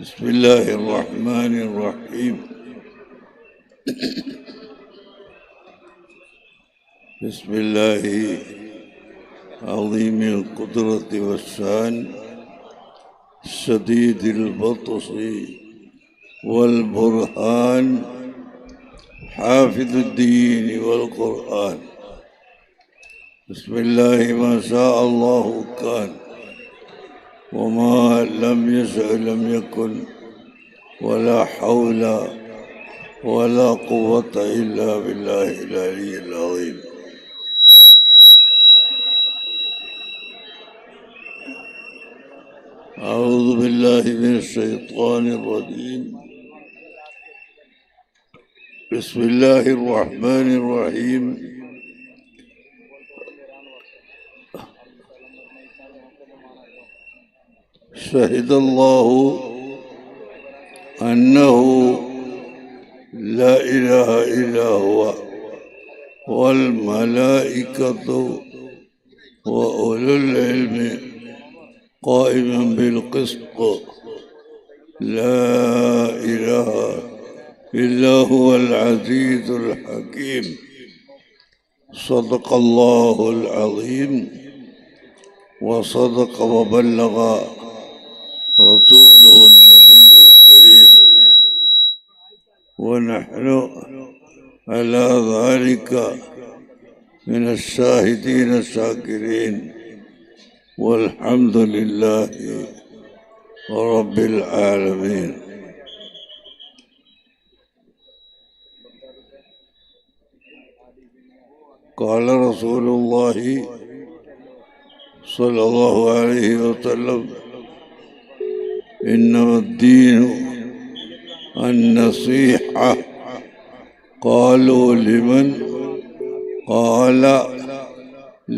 بسم الله الرحمن الرحيم. بسم الله عظيم القدرة والشان شديد البطش والبرهان حافظ الدين والقرآن. بسم الله ما شاء الله كان وما لم يشأ لم يكن ولا حول ولا قوة إلا بالله العلي العظيم. أعوذ بالله من الشيطان الرجيم. بسم الله الرحمن الرحيم. شهد الله أنه لا إله إلا هو والملائكة وأولو العلم قائما بالقسط لا إله إلا هو العزيز الحكيم. صدق الله العظيم وصدق وبلغ رسوله النبي الكريم ونحن على ذلك من الشاهدين الشاكرين والحمد لله رب العالمين. قال رسول الله صلى الله عليه وسلم إنما الدين النصيحة. قالوا لمن؟ قال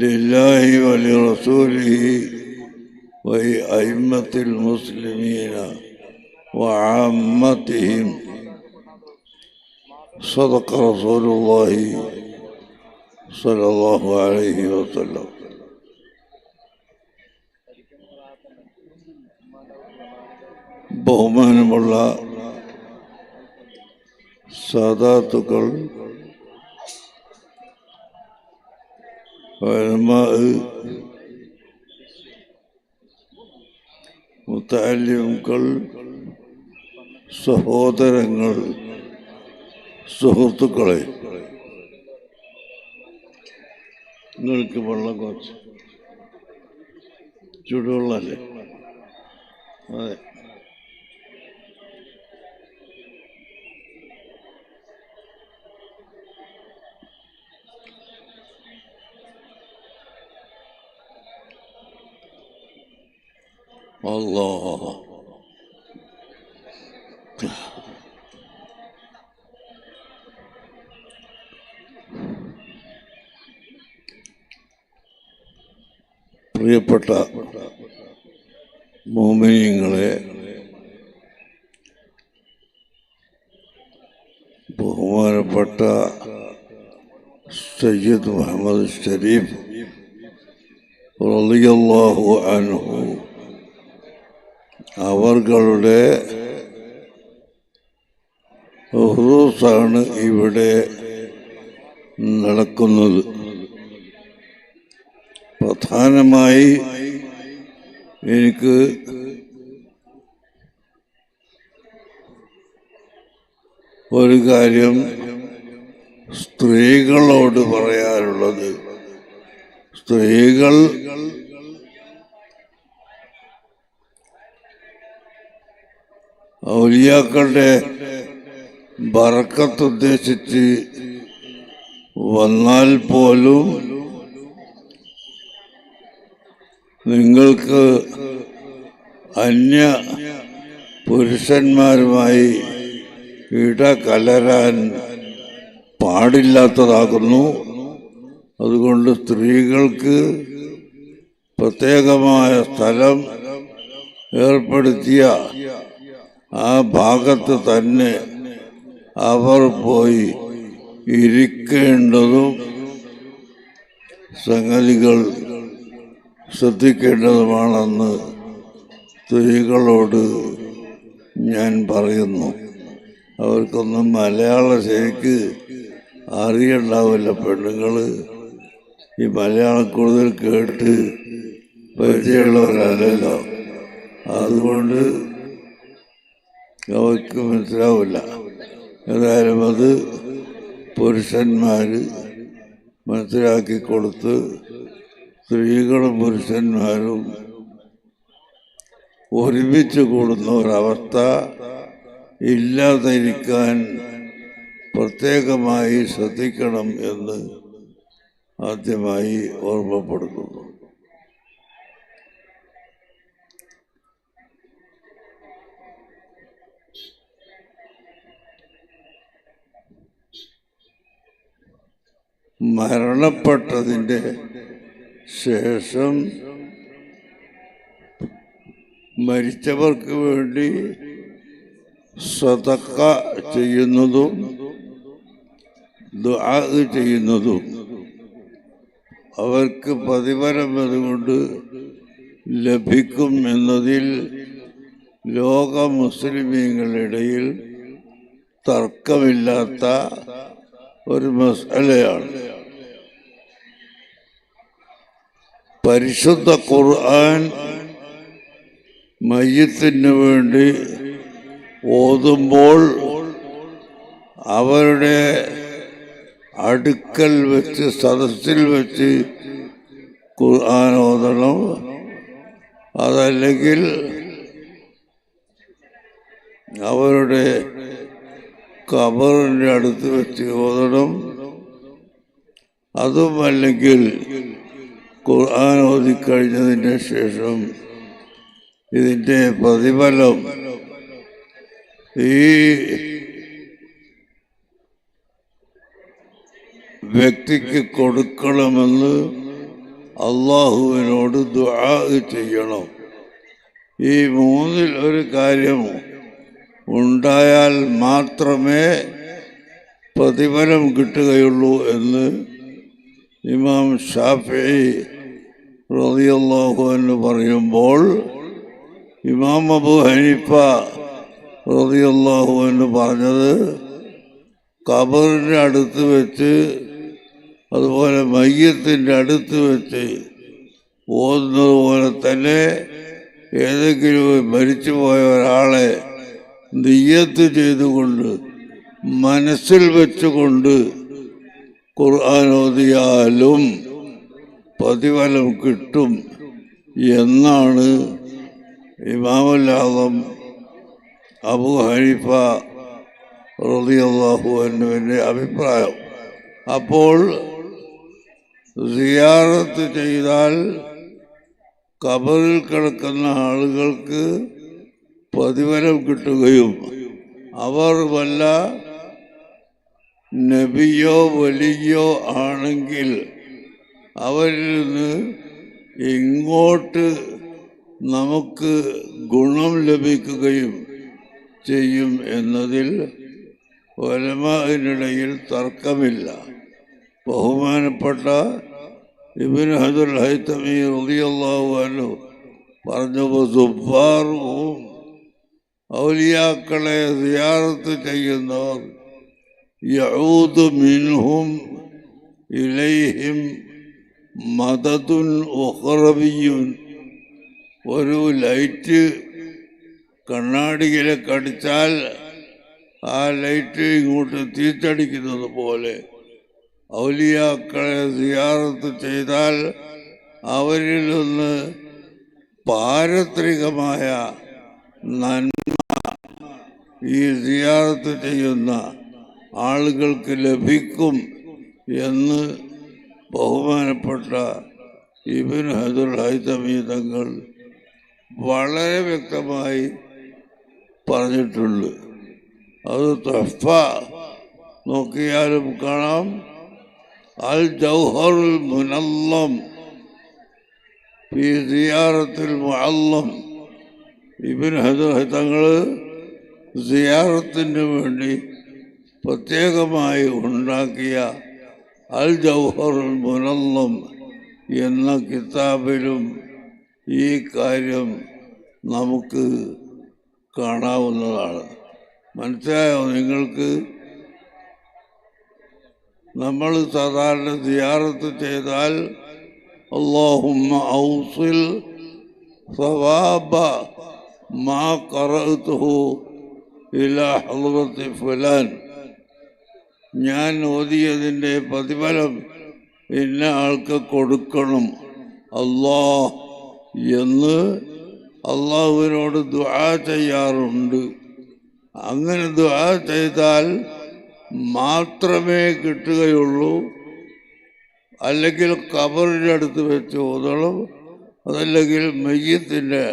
لله ولرسوله وأئمة المسلمين وعامتهم. صدق رسول الله صلى الله عليه وسلم. ബഹുമാനമുള്ള സാദാത്തുക്കൾ, ഉലമാ, മുതഅല്ലിമുകൾ, സഹോദരങ്ങൾ, സുഹൃത്തുക്കളെ, നിങ്ങൾക്ക് വെള്ളം കുറച്ച് ചൂടുവെള്ളമല്ലേ? അതെ. അല്ലാഹ് പ്രിയപ്പെട്ട മുഅ്മിനീങ്ങളെ, ബഹുമാനപ്പെട്ട സയ്യിദ് മുഹമ്മദ് ഷരീഫ് റളിയല്ലാഹു അൻഹു അവരുടെ ഉറൂസാണ് ഇവിടെ നടക്കുന്നത്. പ്രധാനമായി എനിക്ക് ഒരു കാര്യം സ്ത്രീകളോട് പറയാനുള്ളത്, സ്ത്രീകൾ ഔലിയാക്കളുടെ ബറക്കത്ത് ഉദ്ദേശിച്ച് വന്നാൽ പോലും നിങ്ങൾക്ക് അന്യ പുരുഷന്മാരുമായി ഇടകലരാൻ പാടില്ലാത്തതാകുന്നു. അതുകൊണ്ട് സ്ത്രീകൾക്ക് പ്രത്യേകമായ സ്ഥലം ഏർപ്പെടുത്തിയ ആ ഭാഗത്ത് തന്നെ അവർ പോയി ഇരിക്കേണ്ടതും സംഗതികൾ ശ്രദ്ധിക്കേണ്ടതുമാണെന്ന് സ്ത്രീകളോട് ഞാൻ പറയുന്നു. അവർക്കൊന്നും മലയാളം ശരിക്ക് അറിയണ്ടാവില്ല. പെണ്ണുങ്ങൾ ഈ മലയാളം കൂടുതൽ കേട്ട് പരിചയമുള്ളവരല്ലല്ലോ, അതുകൊണ്ട് അവർക്ക് മനസ്സിലാവില്ല. ഏതായാലും അത് പുരുഷന്മാർ മനസ്സിലാക്കി കൊടുത്ത് സ്ത്രീകളും പുരുഷന്മാരും ഒരുമിച്ച് കൂടുന്ന ഒരവസ്ഥ ഇല്ലാതിരിക്കാൻ പ്രത്യേകമായി ശ്രദ്ധിക്കണം എന്ന് ആദ്യമായി ഓർമ്മപ്പെടുത്തുന്നു. മരണപ്പെട്ടതിൻ്റെ ശേഷം മരിച്ചവർക്ക് വേണ്ടി സദഖ ചെയ്യുന്നതും ദുആ ചെയ്യുന്നതും അവർക്ക് പ്രതിഫലം അതുകൊണ്ട് ലഭിക്കും എന്നതിൽ ലോക മുസ്ലിമീങ്ങളിടയിൽ തർക്കമില്ലാത്ത ഒരു മസലയാണ്. പരിശുദ്ധ ഖുർആൻ മയ്യിത്തിന് വേണ്ടി ഓതുമ്പോൾ അവരുടെ അടുക്കൽ വെച്ച് സദസ്സിൽ വെച്ച് ഖുർആൻ ഓതണം. അതല്ലെങ്കിൽ അവരുടെ ഖബറിൻ്റെ അടുത്ത് വെച്ച് ഓതണം. അതുമല്ലെങ്കിൽ ഖുർആൻ ഓതിക്കഴിഞ്ഞതിന് ശേഷം ഇതിൻ്റെ പ്രതിഫലം ഈ വ്യക്തിക്ക് കൊടുക്കണമെന്ന് അള്ളാഹുവിനോട് ദുആ ചെയ്യണം. ഈ മൂന്നിൽ ഒരു കാര്യം ഉണ്ടായാൽ മാത്രമേ പ്രതിഫലം കിട്ടുകയുള്ളൂ എന്ന് ഇമാം ഷാഫിഈ റളിയല്ലാഹു അൻഹു പറയുമ്പോൾ, ഇമാം അബൂ ഹനീഫ റളിയല്ലാഹു അൻഹു പറഞ്ഞത് ഖബറിൻ്റെ അടുത്ത് വെച്ച് അതുപോലെ മയ്യത്തിൻ്റെ അടുത്ത് വെച്ച് ഓതുന്നത് പോലെ തന്നെ ഏതെങ്കിലും മരിച്ചുപോയ ഒരാളെ നിയ്യത്ത് ചെയ്തുകൊണ്ട് മനസ്സിൽ വെച്ചുകൊണ്ട് ഖുർആൻ ഓതിയാലും പ്രതിഫലം കിട്ടും എന്നാണ് ഇമാമുൽ ആദം അബൂ ഹനീഫ റളിയല്ലാഹു അൻഹുവിൻ്റെ അഭിപ്രായം. അപ്പോൾ സിയാറത്ത് ചെയ്താൽ ഖബറിൽ കിടക്കുന്ന ആളുകൾക്ക് പ്രതിഫലം കിട്ടുകയും അവർ വല്ല നബിയോ വലിയോ ആണെങ്കിൽ അവരിൽ നിന്ന് ഇങ്ങോട്ട് നമുക്ക് ഗുണം ലഭിക്കുകയും ചെയ്യും എന്നതിൽ ഉലമാഇനിടയിൽ തർക്കമില്ല. ബഹുമാനപ്പെട്ട ഇബ്നു ഹജറുൽ ഹൈതമി റളിയല്ലാഹു അൻഹു പറഞ്ഞു, സുബ്ബാറുഹും ഔലിയാക്കളെ സിയാറത്ത് ചെയ്യുന്നവർ യഊദു മിൻഹും ഇലൈഹിം മദദുൻ ഉഖറവിയ്യുൻ. ഒരു ലൈറ്റ് കണ്ണാടിയിലേക്ക് അടിച്ചാൽ ആ ലൈറ്റ് ഇങ്ങോട്ട് തിരിച്ചടിക്കുന്നത് പോലെ ഔലിയാക്കളെ സിയാറത്ത് ചെയ്താൽ അവരിൽ നിന്ന് പാരത്രികമായ നന്മ ഈ സിയാറത്ത് ചെയ്യുന്ന ആളുകൾക്ക് ലഭിക്കും എന്ന് ബഹുമാനപ്പെട്ട ഇബ്നു ഹജറുൽ ഹൈതമി തങ്ങൾ വളരെ വ്യക്തമായി പറഞ്ഞിട്ടുണ്ട്. അത് തുഹ്ഫ നോക്കിയാലും കാണാം. അൽ ജൗഹറുൽ മുനല്ലം ഫീ സിയാറത്തുൽ മുഅല്ലം. ഇബ്നു ഹജർ തങ്ങൾ സിയാറത്തിന് വേണ്ടി പ്രത്യേകമായി ഉണ്ടാക്കിയ അൽ ജൗഹറുൽ മുനല്ലം എന്ന കിതാബിലും ഈ കാര്യം നമുക്ക് കാണാവുന്നതാണ്. മനസ്സിലായോ നിങ്ങൾക്ക്? നമ്മൾ സാധാരണ സിയാറത്ത് ചെയ്താൽ അല്ലാഹുമ്മ ഔസിൽ സവാബ മാ ഖറഅതുഹു ഇലാ ഹളറത്തി ഫുലാൻ, ഞാൻ ഓതിയതിൻ്റെ പ്രതിഫലം ഇന്ന ആൾക്ക് കൊടുക്കണം അല്ലാഹ് എന്ന് അള്ളാഹുവിനോട് ദുആ ചെയ്യാറുണ്ട്. അങ്ങനെ ദുആ ചെയ്താൽ മാത്രമേ കിട്ടുകയുള്ളൂ. അല്ലെങ്കിൽ ഖബറിൻ്റെ അടുത്ത് വെച്ച് ഓതണം, അതല്ലെങ്കിൽ മയ്യത്തിൻ്റെ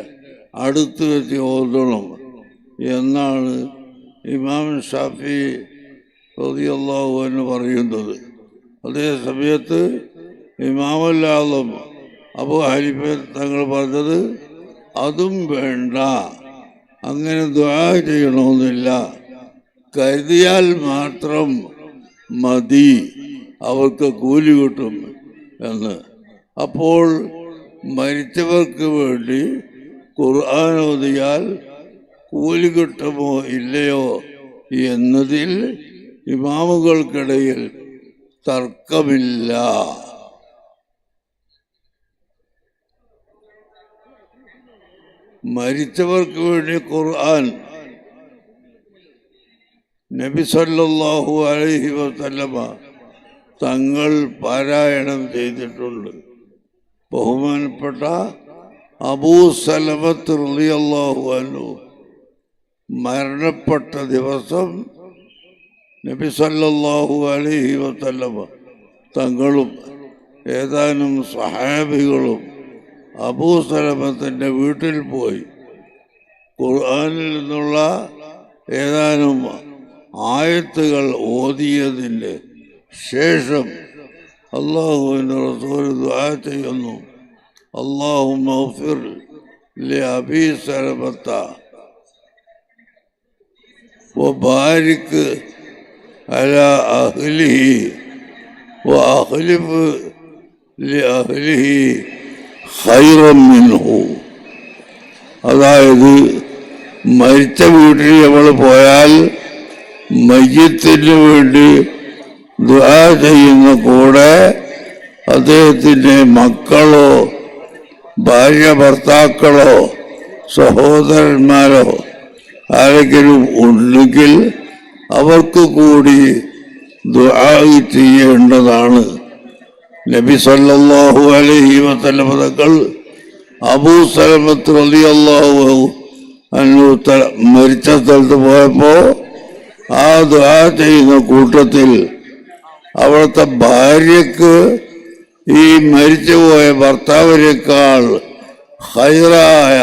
അടുത്ത് വെച്ച് ഓതണം എന്നാണ് ഇമാം ഷാഫി റളിയല്ലാഹു അൻഹു പറയുന്നത്. അതേ സമയത്ത് ഇമാമുൽ ആദം അബൂ ഹനീഫ തങ്ങൾ പറഞ്ഞത് അതും വേണ്ട, അങ്ങനെ ദുആ ചെയ്യണമെന്നില്ല, കരുതിയാൽ മാത്രം മതി, അവർക്ക് കൂലി കിട്ടും എന്ന്. അപ്പോൾ മരിച്ചവർക്ക് വേണ്ടി ഖുർആൻ ഓതിയാൽ കൂലി കിട്ടുമോ ഇല്ലയോ എന്നതിൽ ഇമാമുകൾക്കിടയിൽ തർക്കമില്ല. മരിച്ചവർക്ക് വേണ്ടി ഖുർആൻ നബി സല്ലല്ലാഹു അലൈഹി വസല്ലമ തങ്ങൾ പാരായണം ചെയ്തിട്ടുണ്ട്. ബഹുമാനപ്പെട്ട അബൂ സലമത്ത് റളിയല്ലാഹു അൻഹു മരണപ്പെട്ട ദിവസം നബി സല്ലല്ലാഹു അലൈഹി വസല്ലമ തങ്ങളും ഏതാനും സ്വഹാബികളും അബൂ സലമത്തിൻ്റെ വീട്ടിൽ പോയി ഖുർആനിൽ നിന്നുള്ള ഏതാനും ആയത്തുകൾ ഓതിയതിൻ്റെ ശേഷം അല്ലാഹുവിൻ്റെ റസൂൽ ദുആ ചെയ്യുന്നു, അല്ലാഹുമ്മ ഗ്ഫിർ ലി അബീ സലമത്ത വബാരിക് അലാ അഹ്ലിഹി വഅഖ്ലിഫ് ലി അഹ്ലിഹി ഖൈറൻ മിൻഹു. അതായത് മരിച്ച വീട്ടിൽ നമ്മൾ പോയാൽ മയ്യത്തിന് വേണ്ടി ദുആ ചെയ്യുന്ന കൂടെ അദ്ദേഹത്തിൻ്റെ മക്കളോ ഭാര്യ ഭർത്താക്കളോ സഹോദരന്മാരോ ആരെങ്കിലും ഉണ്ടെങ്കിൽ അവർക്ക് കൂടി ദുആ ചെയ്യേണ്ടതാണ്. നബി സല്ലല്ലാഹു അലൈഹി വസല്ലം തങ്ങൾ അബൂ സലമത്ത് റളിയല്ലാഹു അൻഹു മരിച്ച സ്ഥലത്ത് പോയപ്പോൾ ആ ദുആ ചെയ്യുന്ന കൂട്ടത്തിൽ അവിടുത്തെ ഭാര്യക്ക് ഈ മരിച്ചുപോയ ഭർത്താവിനേക്കാൾ ഖൈറായ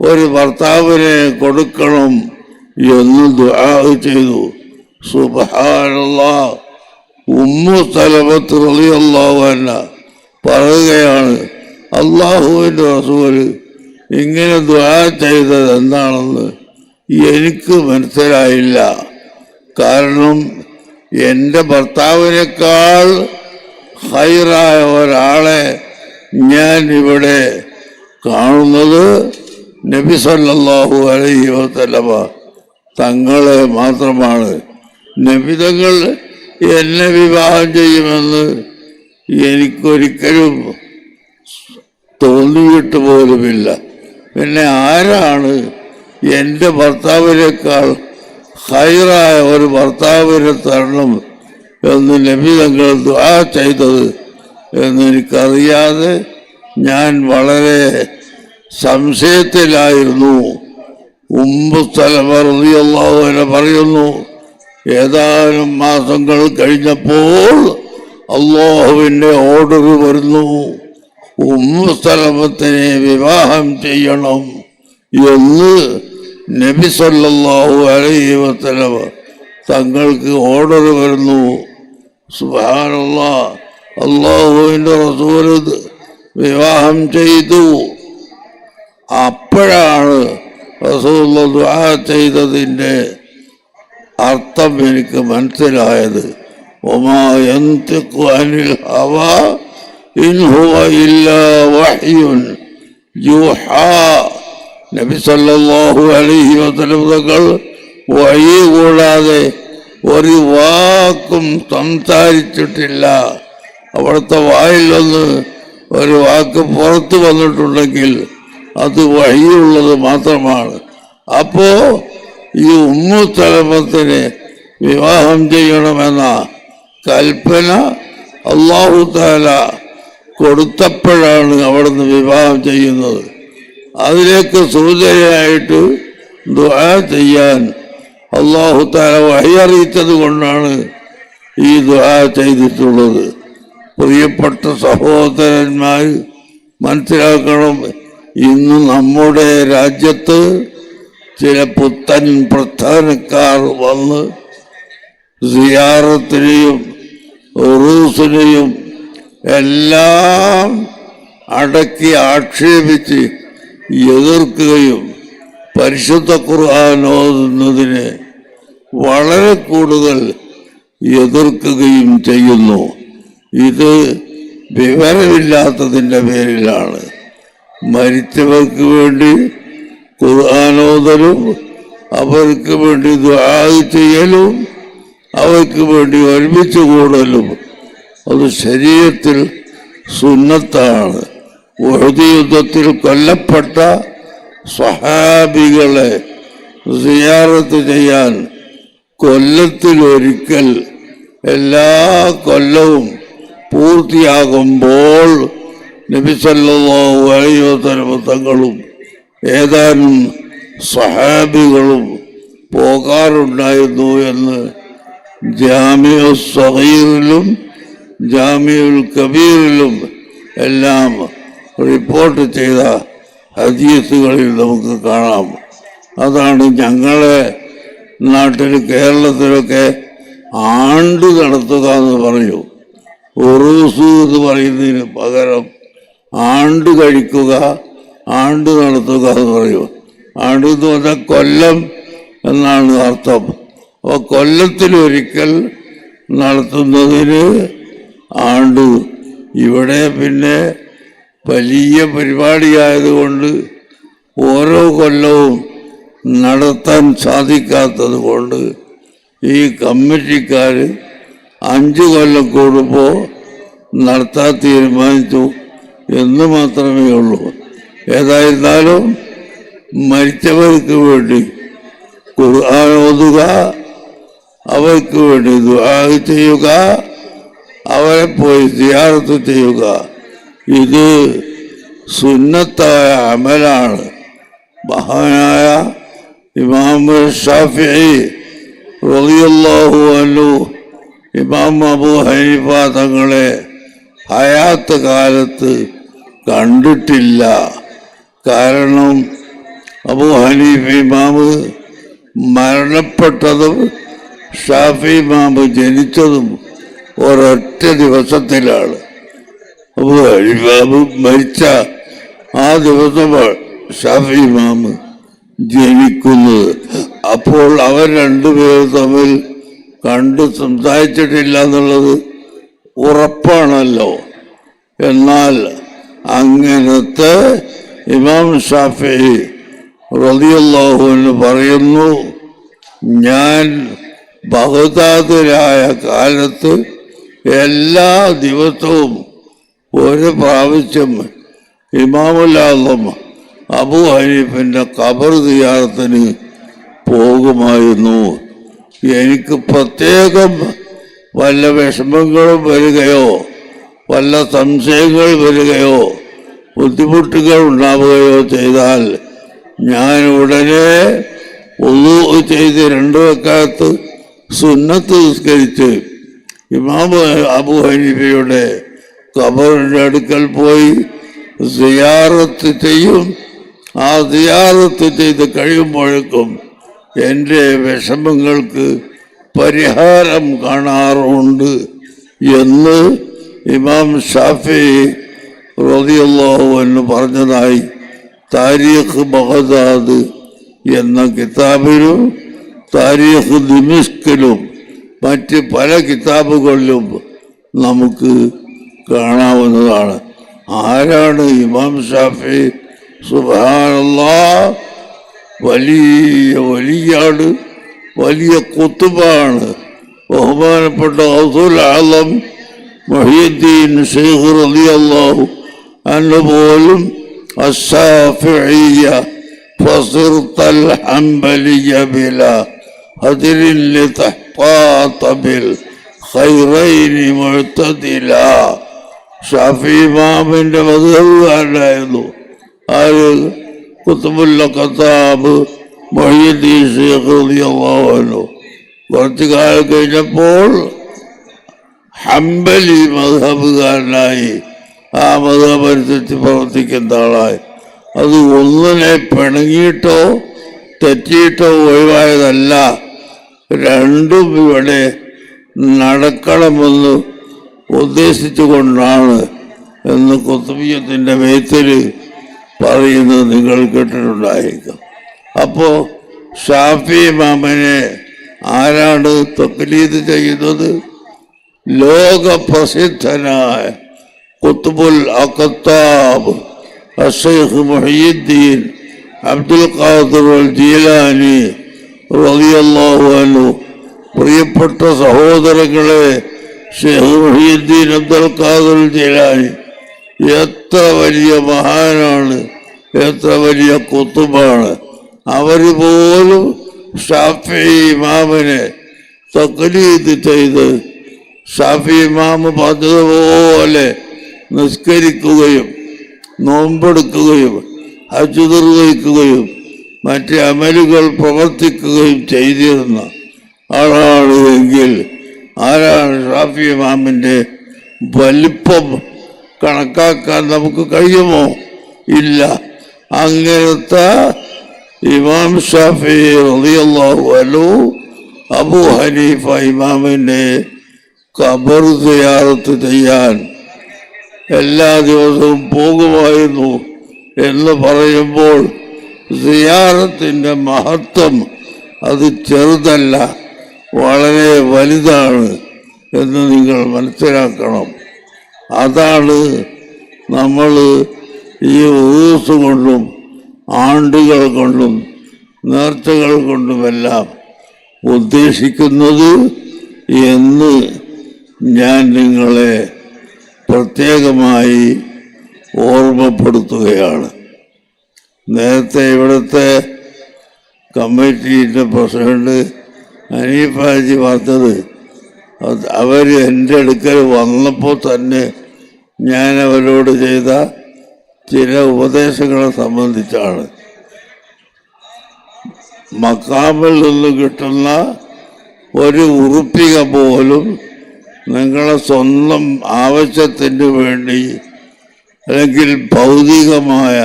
ഒരു ഭർത്താവിനെ കൊടുക്കണം എന്ന് ദുആ ചെയ്തു. സുബ്ഹാനല്ലാഹ്. ഉമ്മു സലമത്ത് റളിയല്ലാഹു അൻഹ പറയുകയാണ്, അല്ലാഹുവിൻ്റെ റസൂൽ ഇങ്ങനെ ദുആ ചെയ്തത് എന്താണെന്ന് എനിക്ക് മനസ്സിലായില്ല. കാരണം എൻ്റെ ഭർത്താവിനേക്കാൾ ഖൈറായ ഒരാളെ ഞാൻ ഇവിടെ കാണുന്നത് നബി സല്ലല്ലാഹു അലൈഹി വസല്ലമ തങ്ങളെ മാത്രമാണ്. നബി തങ്ങൾ എന്നെ വിവാഹം ചെയ്യുമെന്ന് എനിക്കൊരിക്കലും തോന്നിയിട്ട് പോലുമില്ല. പിന്നെ ആരാണ് എൻ്റെ ഭർത്താവിനേക്കാൾ ഖൈറായ ഒരു ഭർത്താവിനെ തരണം എന്ന് നബി തങ്ങൾ ദുആ ചെയ്തത് എന്നെനിക്കറിയാതെ ഞാൻ വളരെ സംശയത്തിലായിരുന്നു. ഉമ്മു സലമ റളിയല്ലാഹു അൻഹ പറയുന്നു, ഏതാനും മാസങ്ങൾ കഴിഞ്ഞപ്പോൾ അല്ലാഹുവിൻ്റെ ഓർഡർ വരുന്നു, ഉമ്മു സലമത്തിനെ വിവാഹം ചെയ്യണം എന്ന് നബി സല്ലല്ലാഹു അലൈഹി വസല്ലം തങ്ങൾക്ക് ഓർഡർ വരുന്നു. സുബ്ഹാനല്ലാഹ്. അല്ലാഹുവിൻ്റെ റസൂൽ വിവാഹം ചെയ്തു. അപ്പോഴാണ് റസൂലുള്ളാഹി ദുആ ചെയ്തതിൻ്റെ അർത്ഥം എനിക്ക് മനസ്സിലായത്. വമാ യൻതിഖു അനിൽ ഹവാ ഇൻ ഹുവ ഇല്ലാ വഹ്യുൻ യൂഹാ നബി സല്ലല്ലാഹു അലൈഹി വസല്ലം തങ്ങൾ വഴി കൂടാതെ ഒരു വാക്കും സംസാരിച്ചിട്ടില്ല. അവിടുത്തെ വായിൽ നിന്ന് ഒരു വാക്ക് പുറത്തു വന്നിട്ടുണ്ടെങ്കിൽ അത് വഴിയുള്ളത് മാത്രമാണ്. അപ്പോ ഈ ഉമ്മു സലമത്തിനെ വിവാഹം ചെയ്യണമെന്ന കൽപ്പന അല്ലാഹു തആല കൊടുത്തപ്പോഴാണ് അവിടുന്ന് വിവാഹം ചെയ്യുന്നത്. അതിലേക്ക് സൂചനയായിട്ട് ദുആ ചെയ്യാൻ അല്ലാഹു തആല വഹി അറിയിച്ചത് കൊണ്ടാണ് ഈ ദുആ ചെയ്തിട്ടുള്ളത്. പ്രിയപ്പെട്ട സഹോദരന്മാർ മനസ്സിലാക്കണം, ഇന്ന് നമ്മുടെ രാജ്യത്ത് ചില പുത്തൻ പ്രസ്ഥാനക്കാർ വന്ന് സിയാറത്തിനെയും ഉറൂസിനെയും എല്ലാം അടക്കി ആക്ഷേപിച്ച് എതിർക്കുകയും പരിശുദ്ധ ഖുർആൻ ഓതുന്നതിനെ വളരെ കൂടുതൽ എതിർക്കുകയും ചെയ്യുന്നു. ഇത് വിവരമില്ലാത്തതിൻ്റെ പേരിലാണ്. മരിച്ചവർക്ക് വേണ്ടി ഖുർആൻ ഓതലും അവർക്ക് വേണ്ടി ദുആ ചെയ്യലും അവർക്ക് വേണ്ടി ഒരുമിച്ച് കൂടലും അത് ശരീഅത്തിൽ സുന്നത്താണ്. ഉഹദ് യുദ്ധത്തിൽ കൊല്ലപ്പെട്ട സ്വഹാബികളെ സിയാറത്ത് ചെയ്യാൻ കൊല്ലത്തിലൊരിക്കൽ എല്ലാ കൊല്ലവും പൂർത്തിയാകുമ്പോൾ നബി സല്ലല്ലാഹു അലൈഹി വസല്ലം തങ്ങളും ഏതാനും സ്വഹാബികളും പോകാറുണ്ടായിരുന്നു എന്ന് ജാമിഉ സഗീറിലും ജാമിഉൽ കബീറിലും എല്ലാം റിപ്പോർട്ട് ചെയ്ത ഹദീസുകളിൽ നമുക്ക് കാണാം. അതാണ് ഞങ്ങളെ നാട്ടിൽ കേരളത്തിലൊക്കെ ആണ്ട് നടത്തുക എന്ന് പറയൂ. ഉറൂസ് എന്ന് പറയുന്നതിന് പകരം ആണ്ട് കഴിക്കുക, ആണ്ട് നടത്തുക എന്ന് പറയൂ. ആണ്ട് എന്ന് പറഞ്ഞാൽ കൊല്ലം എന്നാണ് അർത്ഥം. അപ്പോൾ കൊല്ലത്തിലൊരിക്കൽ നടത്തുന്നതിന് ആണ്ട്. ഇവിടെ പിന്നെ വലിയ പരിപാടിയായതുകൊണ്ട് ഓരോ കൊല്ലവും നടത്താൻ സാധിക്കാത്തത് കൊണ്ട് ഈ കമ്മിറ്റിക്കാർ 5 കൊല്ലം കൂടുമ്പോൾ നടത്താൻ തീരുമാനിച്ചു എന്ന് മാത്രമേ ഉള്ളൂ. ഏതായിരുന്നാലും മരിച്ചവർക്ക് വേണ്ടി ഖുർആൻ ഓതുക, അവർക്ക് വേണ്ടി ദുആ ചെയ്യുക, അവരെ പോയി സിയാറത്ത് ചെയ്യുക, ഇത് സുന്നത്തായ അമലാണ്. മഹാനായ ഇമാം ഷാഫിഈ റളിയല്ലാഹു അൻഹു ഇമാം അബൂ ഹനീഫ തങ്ങളെ ഹയാത്ത് കാലത്ത് കണ്ടിട്ടില്ല. കാരണം അബൂ ഹനീഫ ഇമാമ് മരണപ്പെട്ടതും ഷാഫി ഇമാമ് ജനിച്ചതും ഒരൊറ്റ ദിവസത്തിലാണ്. അബൂ ഹനീഫ മരിച്ച ആ ദിവസമാണ് ഷാഫി ഇമാമ് ജനിക്കുന്നത്. അപ്പോൾ അവർ രണ്ടുപേരും തമ്മിൽ കണ്ട് സംസാരിച്ചിട്ടില്ല എന്നുള്ളത് ഉറപ്പാണല്ലോ. എന്നാൽ അങ്ങനത്തെ ഇമാം ഷാഫിഈ റളിയല്ലാഹു അൻഹു പറയുന്നു, ഞാൻ ബഗ്ദാദിലായ കാലത്ത് എല്ലാ ദിവസവും ഒരു പ്രാവശ്യം ഇമാമുൽ ആദം അബൂ ഹനീഫിൻ്റെ ഖബർ സിയാറത്തിന് പോകുമായിരുന്നു. എനിക്ക് പ്രത്യേകം വല്ല വിഷമങ്ങളും വരികയോ വല്ല സംശയങ്ങൾ വരികയോ ബുദ്ധിമുട്ടുകൾ ഉണ്ടാവുകയോ ചെയ്താൽ ഞാൻ ഉടനെ വുളൂ ചെയ്ത് 2 റക്അത്ത് സുന്നത്ത് നിസ്കരിച്ച് ഇമാം അബൂ ഹനീഫയുടെ ഖബറിൻ്റെ അടുക്കൽ പോയി സിയാറത്ത് ചെയ്യും. ആ സിയാറത്ത് ചെയ്ത് കഴിയുമ്പോഴേക്കും എൻ്റെ വിഷമങ്ങൾക്ക് പരിഹാരം കാണാറുണ്ട് എന്ന് ഇമാം ഷാഫിഈ റളിയല്ലാഹു അൻഹു പറഞ്ഞതായി താരീഖ് ബഗ്ദാദ് എന്ന കിതാബിലും താരീഖ് ദിമിഷ്കിലും മറ്റ് പല കിതാബുകളിലും നമുക്ക് കാണാവുന്നതാണ്. ആരാണ് ഇമാം ഷാഫിഈ സുബ്ഹാനല്ലാഹ്. വലിയ വലിയാണ്, വലിയ കുത്തുബാണ്. ബഹുമാനപ്പെട്ട ഗൗസുൽ ആലം മുഹ്യിദ്ദീൻ ശൈഖ് റളിയല്ലാഹു അൻഹു പോലും അശ്ശാഫിഇയ്യ ഫസിർതൽ ഹംബലിയ ബിലാ ഹദിരിൻ ലിതഹ്താത ബിൽ ഖൈറൈനി മുഅ്തദിലാ. ഷാഫി ഇമാമിന്റെ മദ്ഹബുകാരനായിരുന്നു ആര്? ഖുത്ബുൽ ഖത്താബ് മുഹ്യിദ്ദീൻ ശൈഖ് റളിയല്ലാഹു അൻഹു. കുറച്ചു കാലം കഴിഞ്ഞപ്പോൾ ഹംബലി മദ്ഹബുകാരനായി, ആ മദ്ഹബ് അനുസരിച്ച് പ്രവർത്തിക്കുന്ന ആളായി. അത് ഒന്നിനെ പിണങ്ങിയിട്ടോ തെറ്റിയിട്ടോ ഒഴിവായതല്ല, രണ്ടും ഇവിടെ നടക്കണമെന്ന് ഉദ്ദേശിച്ചുകൊണ്ടാണ് എന്ന് ഖുത്ബിയ്യത്തിൻ്റെ മേത്തിൽ പറയുന്നത് നിങ്ങൾ കേട്ടിട്ടുണ്ടായിരിക്കും. അപ്പോൾ ഷാഫി ഇമാമിനെ ആരാണ് തഖ്ലീദ് ചെയ്യുന്നത്? ലോക പ്രസിദ്ധനായ ഖുത്ബുൽ അഖ്താബ് അശ്ശൈഖ് മുഹ്യിദ്ദീൻ അബ്ദുൽ ഖാദിർ അൽ ജീലാനി റളിയല്ലാഹു അൻഹു. പ്രിയപ്പെട്ട സഹോദരങ്ങളെ, ശൈഖ് മുഹ്യിദ്ദീൻ അബ്ദുൽ ഖാദിർ അൽ ജീലാനി എത്ര വലിയ മഹാനാണ്, എത്ര വലിയ ഖുത്ബാണ്. അവർ പോലും ഷാഫി ഇമാമിനെ തഖ്ലീദ് ചെയ്ത് ഷാഫി ഇമാമ് പറഞ്ഞതുപോലെ നിസ്കരിക്കുകയും നോമ്പെടുക്കുകയും ഹജ്ജ് നിർവഹിക്കുകയും മറ്റ് അമലുകൾ പ്രവർത്തിക്കുകയും ചെയ്തിരുന്ന ആളാണ് എങ്കിൽ ആരാണ് ഷാഫി ഇമാമിൻ്റെ വലിപ്പം കണക്കാക്കാൻ നമുക്ക് കഴിയുമോ? ഇല്ല. അങ്ങനത്തെ ഇമാം ഷാഫി റളിയല്ലാഹു അൻഹു അബൂ ഹനീഫ ഇമാമിൻ്റെ ഖബർ സിയാറത്ത് ചെയ്യാൻ എല്ലാ ദിവസവും പോകുമായിരുന്നു എന്ന് പറയുമ്പോൾ സിയാറത്തിൻ്റെ മഹത്വം അത് ചെറുതല്ല, വളരെ വലുതാണ് എന്ന് നിങ്ങൾ മനസ്സിലാക്കണം. അതാണ് നമ്മൾ ഈ ഉറൂസ് കൊണ്ടും ആണ്ടുകൾ കൊണ്ടും നേർച്ചകൾ കൊണ്ടുമെല്ലാം ഉദ്ദേശിക്കുന്നത് എന്ന് ഞാൻ നിങ്ങളെ പ്രത്യേകമായി ഓർമ്മപ്പെടുത്തുകയാണ്. നേരത്തെ ഇവിടുത്തെ കമ്മിറ്റിയുടെ പ്രസിഡന്റ് ഹനീഫ് ഹാജി പറഞ്ഞത് അവർ എൻ്റെ അടുക്കൽ വന്നപ്പോൾ തന്നെ ഞാൻ അവരോട് ചെയ്ത ചില ഉപദേശങ്ങളെ സംബന്ധിച്ചാണ്. മക്കാമിൽ നിന്ന് കിട്ടുന്ന ഒരു ഉറുപ്പിക പോലും നിങ്ങളെ സ്വന്തം ആവശ്യത്തിന് വേണ്ടി അല്ലെങ്കിൽ ഭൗതികമായ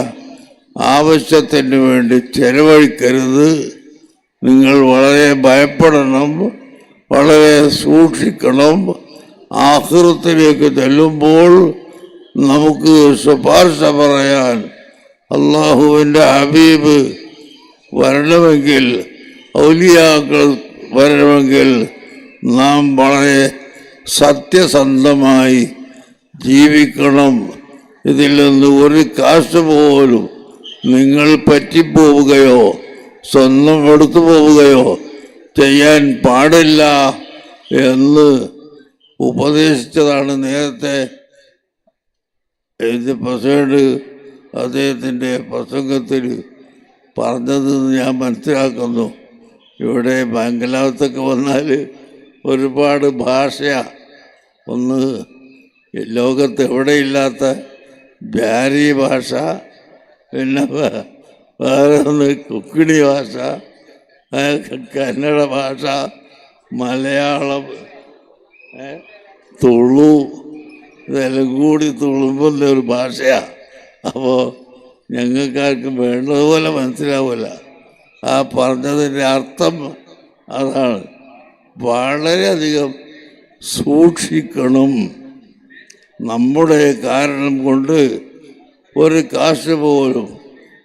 ആവശ്യത്തിന് വേണ്ടി ചെലവഴിക്കരുത്. നിങ്ങൾ വളരെ ഭയപ്പെടണം, വളരെ സൂക്ഷിക്കണം. ആഖിറത്തിലേക്ക് ചെല്ലുമ്പോൾ നമുക്ക് ശുപാർശ പറയാൻ അള്ളാഹുവിൻ്റെ ഹബീബ് വരണമെങ്കിൽ, ഔലിയാക്കൾ വരണമെങ്കിൽ നാം വളരെ സത്യസന്ധമായി ജീവിക്കണം. ഇതിൽ നിന്ന് ഒരു കാശ് പോലും നിങ്ങൾ പറ്റിപ്പോവുകയോ സ്വന്തം എടുത്തു പോവുകയോ ചെയ്യാൻ പാടില്ല എന്ന് ഉപദേശിച്ചതാണ് നേരത്തെ ഇത് പ്രസിഡന്റ് അദ്ദേഹത്തിൻ്റെ പ്രസംഗത്തിൽ പറഞ്ഞതെന്ന് ഞാൻ മനസ്സിലാക്കുന്നു. ഇവിടെ മംഗലാപത്തൊക്കെ വന്നാൽ ഒരുപാട് ഭാഷയാണ്. ഒന്ന് ലോകത്ത് എവിടെയില്ലാത്ത ബ്യാരി ഭാഷ, പിന്നെ വേറെ ഒന്ന് കുക്കിണി ഭാഷ, കന്നഡ ഭാഷ, മലയാളം, തുളു, ഇതെല്ലാം കൂടി തുളുമ്പുന്ന ഒരു ഭാഷയാണ്. അപ്പോൾ ഞങ്ങൾക്കാർക്കും വേണ്ടതുപോലെ മനസ്സിലാവില്ല. ആ പറഞ്ഞതിൻ്റെ അർത്ഥം അതാണ്. വളരെയധികം സൂക്ഷിക്കണം. നമ്മുടെ കാരണം കൊണ്ട് ഒരു കാശ് പോലും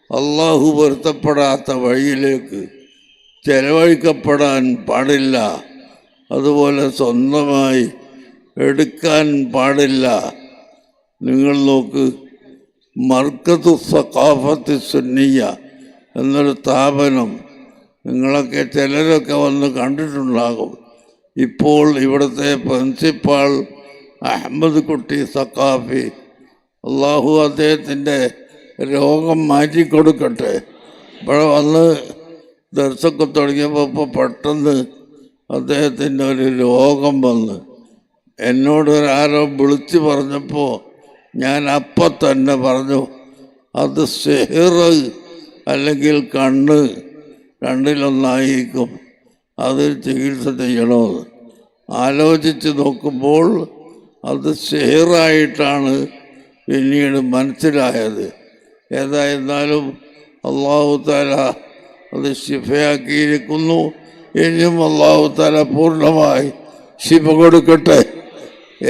അള്ളാഹു പൊരുത്തപ്പെടാത്ത വഴിയിലേക്ക് ചെലവഴിക്കപ്പെടാൻ പാടില്ല. അതുപോലെ സ്വന്തമായി എടുക്കാൻ പാടില്ല. നിങ്ങൾ നോക്ക്, മർക്കത്തു സഖാഫത്തി സുന്നിയ എന്നൊരു സ്ഥാപനം നിങ്ങളൊക്കെ ചിലരൊക്കെ വന്ന് കണ്ടിട്ടുണ്ടാകും. ഇപ്പോൾ ഇവിടുത്തെ പ്രിൻസിപ്പാൾ അഹമ്മദ് കുട്ടി സഖാഫി, അള്ളാഹു അദ്ദേഹത്തിൻ്റെ രോഗം മാറ്റിക്കൊടുക്കട്ടെ. ഇവിടെ വന്ന് ദർശൊക്കെ തുടങ്ങിയപ്പോൾ ഇപ്പോൾ പെട്ടെന്ന് അദ്ദേഹത്തിൻ്റെ ഒരു രോഗം വന്ന് എന്നോടൊരാരോ വിളിച്ച് പറഞ്ഞപ്പോൾ ഞാൻ അപ്പം തന്നെ പറഞ്ഞു, അത് സിഹ്ർ അല്ലെങ്കിൽ കണ്ണ് രണ്ടിലൊന്നായിരിക്കും, അത് ചികിത്സ ചെയ്യണമെന്ന്. ആലോചിച്ച് നോക്കുമ്പോൾ അത് സിഹ്റായിട്ടാണ് പിന്നീട് മനസ്സിലായത്. ഏതായിരുന്നാലും അള്ളാഹു തആല അത് ശിഫയാക്കിയിരിക്കുന്നു. ഇനിയും അള്ളാഹു തആല പൂർണ്ണമായി ശിഫ കൊടുക്കട്ടെ.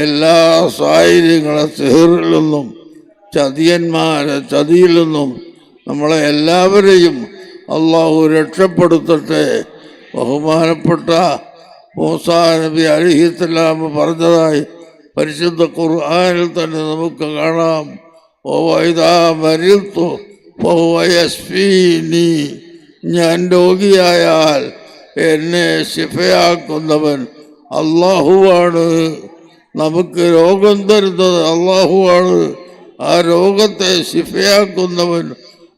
എല്ലാ സാഹചര്യങ്ങളെ സിഹ്റിൽ നിന്നും ചതിയിൽ നിന്നും നമ്മളെ എല്ലാവരെയും അള്ളാഹു രക്ഷപ്പെടുത്തട്ടെ. ബഹുമാനപ്പെട്ട മൂസാ നബി അലൈഹിസ്സലാം പറഞ്ഞതായി പരിശുദ്ധ ഖുർആനിൽ തന്നെ നമുക്ക് കാണാം, വഇദാ മരിത്തു ഫഹുവ യശ്ഫീനി, ഞാൻ രോഗിയായാൽ എന്നെ ശിഫയാക്കുന്നവൻ അള്ളാഹുവാണ്. നമുക്ക് രോഗം തരുന്നത് അള്ളാഹുവാണ്, ആ രോഗത്തെ ശിഫയാക്കുന്നവൻ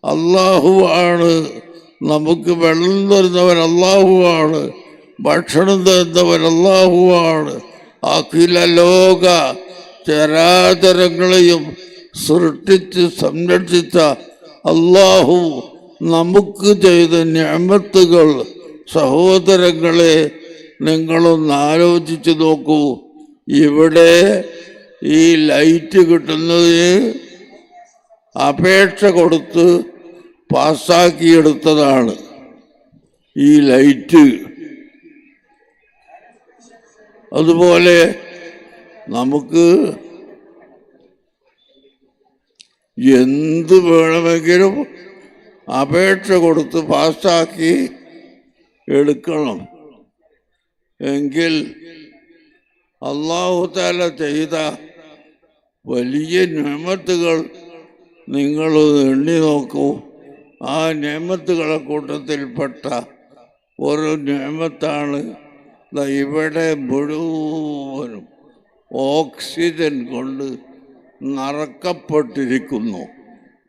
അള്ളാഹുവാണ്. നമുക്ക് വെള്ളം തരുന്നവൻ അള്ളാഹുവാണ്, ഭക്ഷണം തരുന്നവൻ അള്ളാഹുവാണ്. അഖില ലോക ചരാചരങ്ങളെയും സൃഷ്ടിച്ച് സംരക്ഷിച്ച അള്ളാഹു നമുക്ക് ചെയ്ത നിഅമത്തുകൾ സഹോദരങ്ങളെ നിങ്ങളൊന്ന് ആലോചിച്ച് നോക്കൂ. ഇവിടെ ഈ ലൈറ്റ് കിട്ടുന്നതിന് അപേക്ഷ കൊടുത്ത് പാസ്സാക്കിയെടുത്തതാണ് ഈ ലൈറ്റ്. അതുപോലെ നമുക്ക് എന്ത് വേണമെങ്കിലും അപേക്ഷ കൊടുത്ത് പാസ്സാക്കി എടുക്കണം. എങ്കിൽ അല്ലാഹു തആല ചെയ്ത വലിയ നിഅമത്തുകൾ നിങ്ങൾ എണ്ണി നോക്കൂ. ആ നിഅമത്തുകളെ കൂട്ടത്തിൽപ്പെട്ട ഒരു നിഅമത്താണ് ഇവിടെ മുഴുവനും ഓക്സിജൻ കൊണ്ട് നിറക്കപ്പെട്ടിരിക്കുന്നു.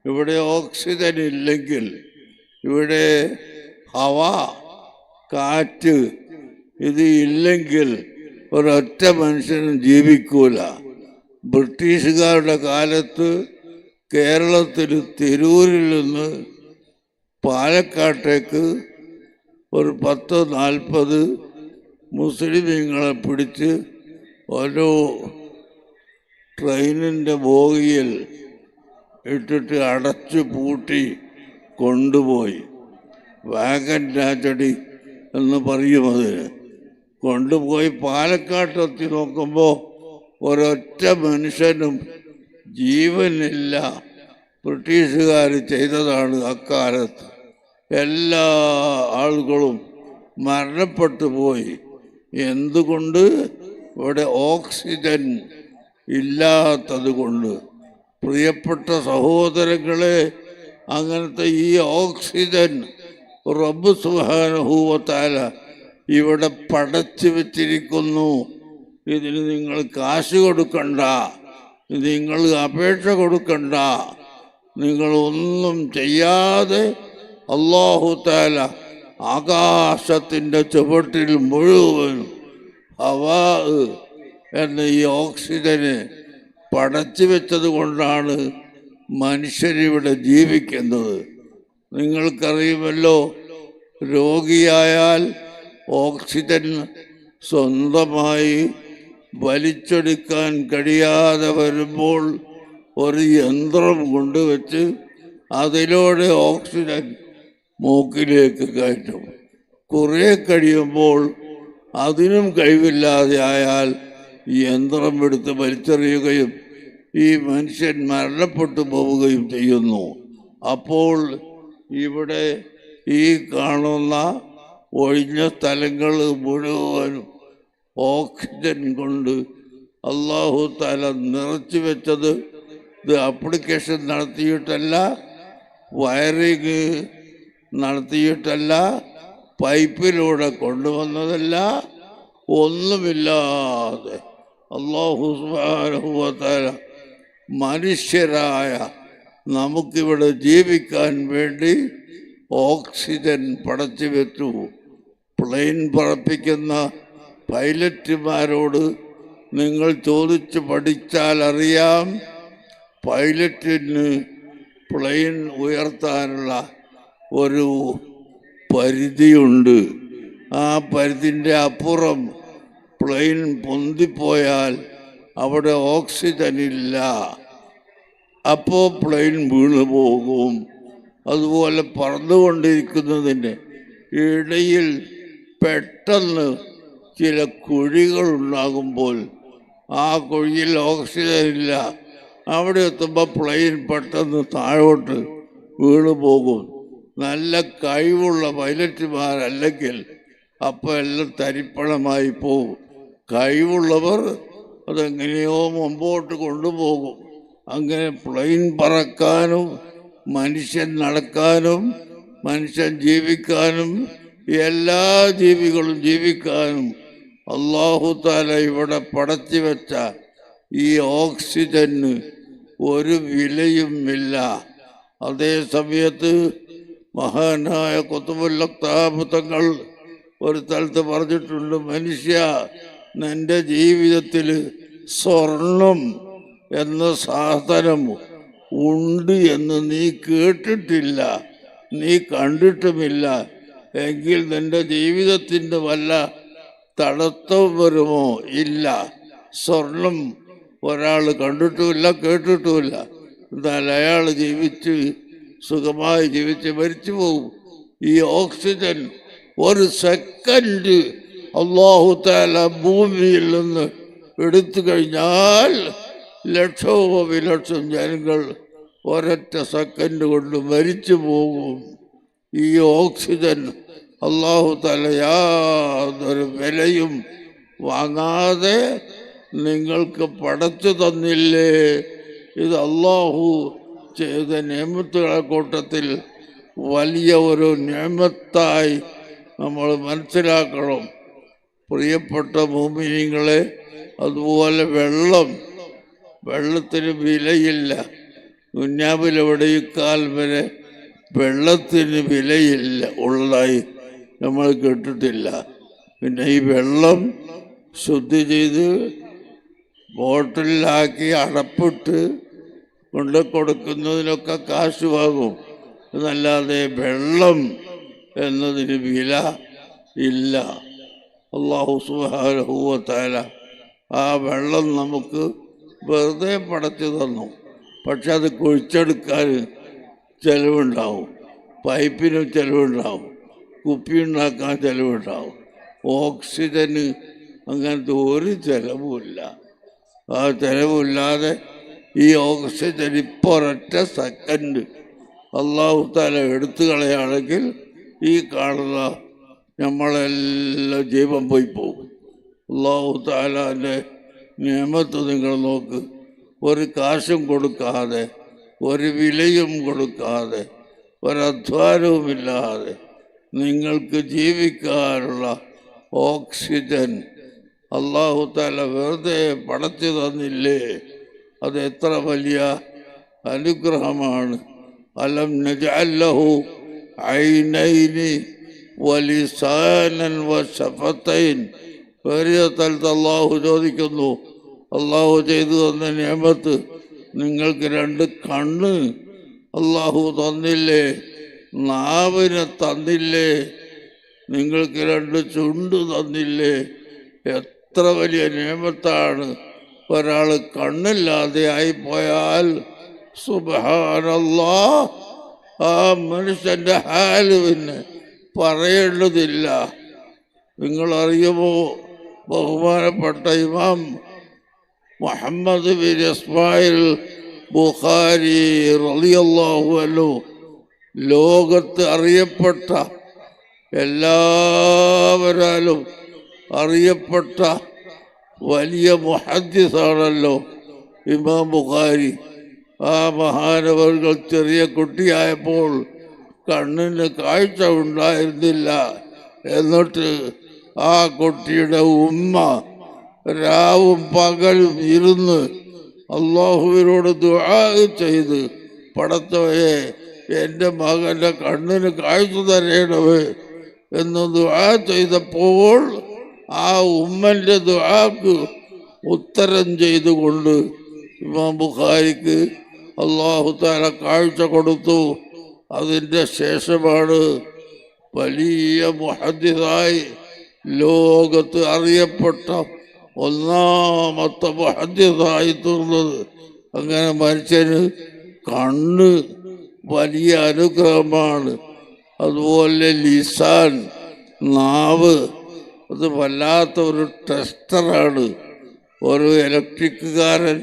ഇവിടെ ഓക്സിജൻ ഇല്ലെങ്കിൽ ഇവിടെ ഹവ, കാറ്റ് ഇത് ഇല്ലെങ്കിൽ ഒരൊറ്റ മനുഷ്യനും ജീവിക്കൂല. ബ്രിട്ടീഷുകാരുടെ കാലത്ത് കേരളത്തിൽ തിരൂരിൽ നിന്ന് പാലക്കാട്ടേക്ക് ഒരു 10-40 മുസ്ലിമീങ്ങളെ പിടിച്ച് ഓരോ ട്രെയിനിൻ്റെ ബോഗിയിൽ ഇട്ടിട്ട് അടച്ചു പൂട്ടി കൊണ്ടുപോയി. വാഗൻ രാജടി എന്ന് പറയും അതിന്. കൊണ്ടുപോയി പാലക്കാട്ടെത്തി നോക്കുമ്പോൾ ഒരൊറ്റ മനുഷ്യനും ജീവനില്ല. ബ്രിട്ടീഷുകാർ ചെയ്തതാണ് അക്കാലത്ത്. എല്ലാ ആളുകളും മരണപ്പെട്ടു പോയി. എന്തുകൊണ്ട്? ഇവിടെ ഓക്സിജൻ ഇല്ലാത്തത് കൊണ്ട്. പ്രിയപ്പെട്ട സഹോദരങ്ങളെ, അങ്ങനത്തെ ഈ ഓക്സിജൻ റബ്ബ് സുബ്ഹാനഹു വ തആല ഇവിടെ പടച്ചു വെച്ചിരിക്കുന്നു. ഇതിന് നിങ്ങൾ കാശ് കൊടുക്കണ്ട, നിങ്ങൾ അപേക്ഷ കൊടുക്കണ്ട. നിങ്ങളൊന്നും ചെയ്യാതെ അല്ലാഹു തആല ആകാശത്തിൻ്റെ ചുവട്ടിൽ മുഴുവനും ഹവാ എന്ന ഈ ഓക്സിജന് പടച്ചു വെച്ചത് കൊണ്ടാണ് മനുഷ്യരിവിടെ ജീവിക്കുന്നത്. നിങ്ങൾക്കറിയുമല്ലോ, രോഗിയായാൽ ഓക്സിജൻ സ്വന്തമായി വലിച്ചെടുക്കാൻ കഴിയാതെ വരുമ്പോൾ ഒരു യന്ത്രം കൊണ്ടുവച്ച് അതിലൂടെ ഓക്സിജൻ മൂക്കിലേക്ക് കയറ്റും. കുറേ കഴിയുമ്പോൾ അതിനും കഴിവില്ലാതെ ആയാൽ യന്ത്രം എടുത്ത് വലിച്ചെറിയുകയും ഈ മനുഷ്യൻ മരണപ്പെട്ടു പോവുകയും ചെയ്യുന്നു. അപ്പോൾ ഇവിടെ ഈ കാണുന്ന ഒഴിഞ്ഞ സ്ഥലങ്ങൾ മുഴുവനും ഓക്സിജൻ കൊണ്ട് അല്ലാഹു തആല നിറച്ചു വെച്ചത് ഇത് അപ്ലിക്കേഷൻ നടത്തിയിട്ടല്ല, വയറിങ് നടത്തിയിട്ടല്ല, പൈപ്പിലൂടെ കൊണ്ടുവന്നതല്ല, ഒന്നുമില്ലാതെ അല്ലാഹു സുബ്ഹാനഹു വ തആല മനുഷ്യരായ നമുക്കിവിടെ ജീവിക്കാൻ വേണ്ടി ഓക്സിജൻ പടച്ചു വെച്ചു. പ്ലെയിൻ പറപ്പിക്കുന്ന പൈലറ്റുമാരോട് നിങ്ങൾ ചോദിച്ച് പഠിച്ചാൽ അറിയാം, പൈലറ്റിന് പ്ലെയിൻ ഉയർത്താനുള്ള ഒരു പരിധിയുണ്ട്. ആ പരിധിൻ്റെ അപ്പുറം പ്ലെയിൻ പൊന്തിപ്പോയാൽ അവിടെ ഓക്സിജൻ ഇല്ല, അപ്പോൾ പ്ലെയിൻ വീണു പോകും. അതുപോലെ പറന്നുകൊണ്ടിരിക്കുന്നതിൻ്റെ ഇടയിൽ പെട്ടെന്ന് ചില കുഴികൾ ഉണ്ടാകുമ്പോൾ ആ കുഴിയിൽ ഓക്സിജൻ ഇല്ല, അവിടെ എത്തുമ്പോൾ പ്ലെയിൻ പെട്ടെന്ന് താഴോട്ട് വീണു പോകും. നല്ല കഴിവുള്ള പൈലറ്റുമാരല്ലെങ്കിൽ അപ്പോൾ എല്ലാം തരിപ്പണമായി പോകും. കഴിവുള്ളവർ അതെങ്ങനെയോ മുമ്പോട്ട് കൊണ്ടുപോകും. അങ്ങനെ പ്ലെയിൻ പറക്കാനും മനുഷ്യൻ നടക്കാനും മനുഷ്യൻ ജീവിക്കാനും എല്ലാ ജീവികളും ജീവിക്കാനും അല്ലാഹു തആല ഇവിടെ പടച്ചു വെച്ച ഈ ഓക്സിജന് ഒരു വിലയുമില്ല. അതേ സമയത്ത് മഹാനായ ഖുത്ബുൽ അഖ്താബ് തങ്ങൾ ഒരു സ്ഥലത്ത് പറഞ്ഞിട്ടുണ്ട്, മനുഷ്യ, നിന്റെ ജീവിതത്തിൽ സ്വർണം എന്ന സാധനം ഉണ്ട് എന്ന് നീ കേട്ടിട്ടില്ല, നീ കണ്ടിട്ടുമില്ല. എങ്കിൽ നിന്റെ ജീവിതത്തിൻ്റെ വല്ല തടസ്സവും വരുമോ? ഇല്ല. സ്വർണം ഒരാൾ കണ്ടിട്ടുമില്ല, കേട്ടിട്ടുമില്ല. എന്നാൽ അയാൾ ജീവിച്ച് സുഖമായി ജീവിച്ച് മരിച്ചു പോകും. ഈ ഓക്സിജൻ ഒരു സെക്കൻഡ് അല്ലാഹു തആല ഭൂമിയിൽ നിന്ന് എടുത്തു കഴിഞ്ഞാൽ ലക്ഷോപലക്ഷം ജനങ്ങൾ ഒരൊറ്റ സെക്കൻഡ് കൊണ്ട് മരിച്ചു പോകും. ഈ ഓക്സിജൻ അല്ലാഹു തആല യാതൊരു വിലയും വാങ്ങാതെ നിങ്ങൾക്ക് പടച്ചു തന്നില്ലേ? ഇത് അല്ലാഹു ചെയ്ത നിഅമത്തുകളുടെ കൂട്ടത്തിൽ വലിയ ഒരു നിഅമത്തായി നമ്മൾ മനസ്സിലാക്കണം. പ്രിയപ്പെട്ട മുഅ്മിനീങ്ങളെ, അതുപോലെ വെള്ളത്തിന് വിലയില്ല. ദുനിയാവിലെവിടെയും കാൽ വരെ വെള്ളത്തിന് വിലയില്ല ഉള്ളതായി നമ്മൾ കേട്ടിട്ടില്ല. പിന്നെ ഈ വെള്ളം ശുദ്ധി ചെയ്ത് ബോട്ടിലാക്കി അടപ്പിട്ട് കൊണ്ട് കൊടുക്കുന്നതിനൊക്കെ കാശ് വാങ്ങും. എന്നല്ലാതെ വെള്ളം എന്നതിന് വില ഇല്ല. അല്ലാഹു സുബ്ഹാനഹു വ തആല ആ വെള്ളം നമുക്ക് വെറുതെ പടച്ചു തന്നു. പക്ഷെ അത് കുഴിച്ചെടുക്കാൻ ചിലവുണ്ടാവും, പൈപ്പിനും ചിലവുണ്ടാവും, കുപ്പി ഉണ്ടാക്കാൻ ചിലവുണ്ടാവും. ഓക്സിജന് അങ്ങനത്തെ ഒരു ചിലവുമില്ല. ആ ചിലവില്ലാതെ ഈ ഓക്സിജൻ ഇപ്പോൾ ഒരൊറ്റ സെക്കൻഡ് അല്ലാഹു തആല എടുത്തു കളയുകയാണെങ്കിൽ ഈ കാണുന്ന നമ്മളെല്ലാം ജീവൻ പോയി പോകും. അല്ലാഹു തആലാൻ്റെ നിഅമത്ത് നിങ്ങൾ നോക്ക്. ഒരു കാശും കൊടുക്കാതെ, ഒരു വിലയും കൊടുക്കാതെ, ഒരധ്വാനവുമില്ലാതെ നിങ്ങൾക്ക് ജീവിക്കാനുള്ള ഓക്സിജൻ അല്ലാഹു തആല വെറുതെ പടച്ചു തന്നില്ലേ? അത് എത്ര വലിയ അനുഗ്രഹമാണ്. അലം നജ്അൽ ലഹു ഐനൈനി വലിസാനൻ വശഫതൈൻ. വേറെ സ്ഥലത്ത് അല്ലാഹു ചോദിക്കുന്നു, അല്ലാഹു ചെയ്തു തന്ന നിഅമത്ത്, നിങ്ങൾക്ക് രണ്ട് കണ്ണ് അല്ലാഹു തന്നില്ലേ? നാവിനെ തന്നില്ലേ? നിങ്ങൾക്ക് രണ്ട് ചുണ്ട് തന്നില്ലേ? എത്ര വലിയ നിഅമത്താണ്. ഒരാൾ കണ്ണില്ലാതെ ആയിപ്പോയാൽ സുബ്ഹാനല്ലാഹ്, ആ മനുഷ്യൻ്റെ ഹാല് പിന്നെ പറയേണ്ടതില്ല. നിങ്ങളറിയുമോ, ബഹുമാനപ്പെട്ട ഇമാം മുഹമ്മദ് ബിൻ ഇസ്മായിൽ ബുഖാരി റളിയല്ലാഹു അൻഹു ലോകത്ത് അറിയപ്പെട്ട, എല്ലാവരാലും അറിയപ്പെട്ട വലിയ മുഹദ്ദിസാണല്ലോ ഇമാം ബുഖാരി. ആ മഹാനവറുകൾ ചെറിയ കുട്ടിയായപ്പോൾ കണ്ണിന് കാഴ്ച ഉണ്ടായിരുന്നില്ല. എന്നിട്ട് ആ കുട്ടിയുടെ ഉമ്മ രാവും പകലും ഇരുന്ന് അള്ളാഹുവിനോട് ദുആ ചെയ്ത്, പടച്ചവനെ എൻ്റെ മകൻ്റെ കണ്ണിന് കാഴ്ച തരേണമേ എന്ന് ദുആ ചെയ്തപ്പോൾ ആ ഉമ്മൻ്റെ ദുആക്ക് ഉത്തരം ചെയ്തുകൊണ്ട് ഇമാം ബുഖാരിക്ക് അല്ലാഹു തആല കാഴ്ച കൊടുത്തു. അതിൻ്റെ ശേഷമാണ് വലിയ മുഹദ്ദിസായി ലോകത്ത് അറിയപ്പെട്ട ഒന്നാമത്തെ മുഹദ്ദിസായി തീർന്നത്. അങ്ങനെ മനുഷ്യന് കണ്ണ് വലിയ അനുഗ്രഹമാണ്. അതുപോലെ ലിസാൻ, നാവ്, അത് വല്ലാത്ത ഒരു ടെസ്റ്ററാണ്. ഒരു ഇലക്ട്രിക്കുകാരൻ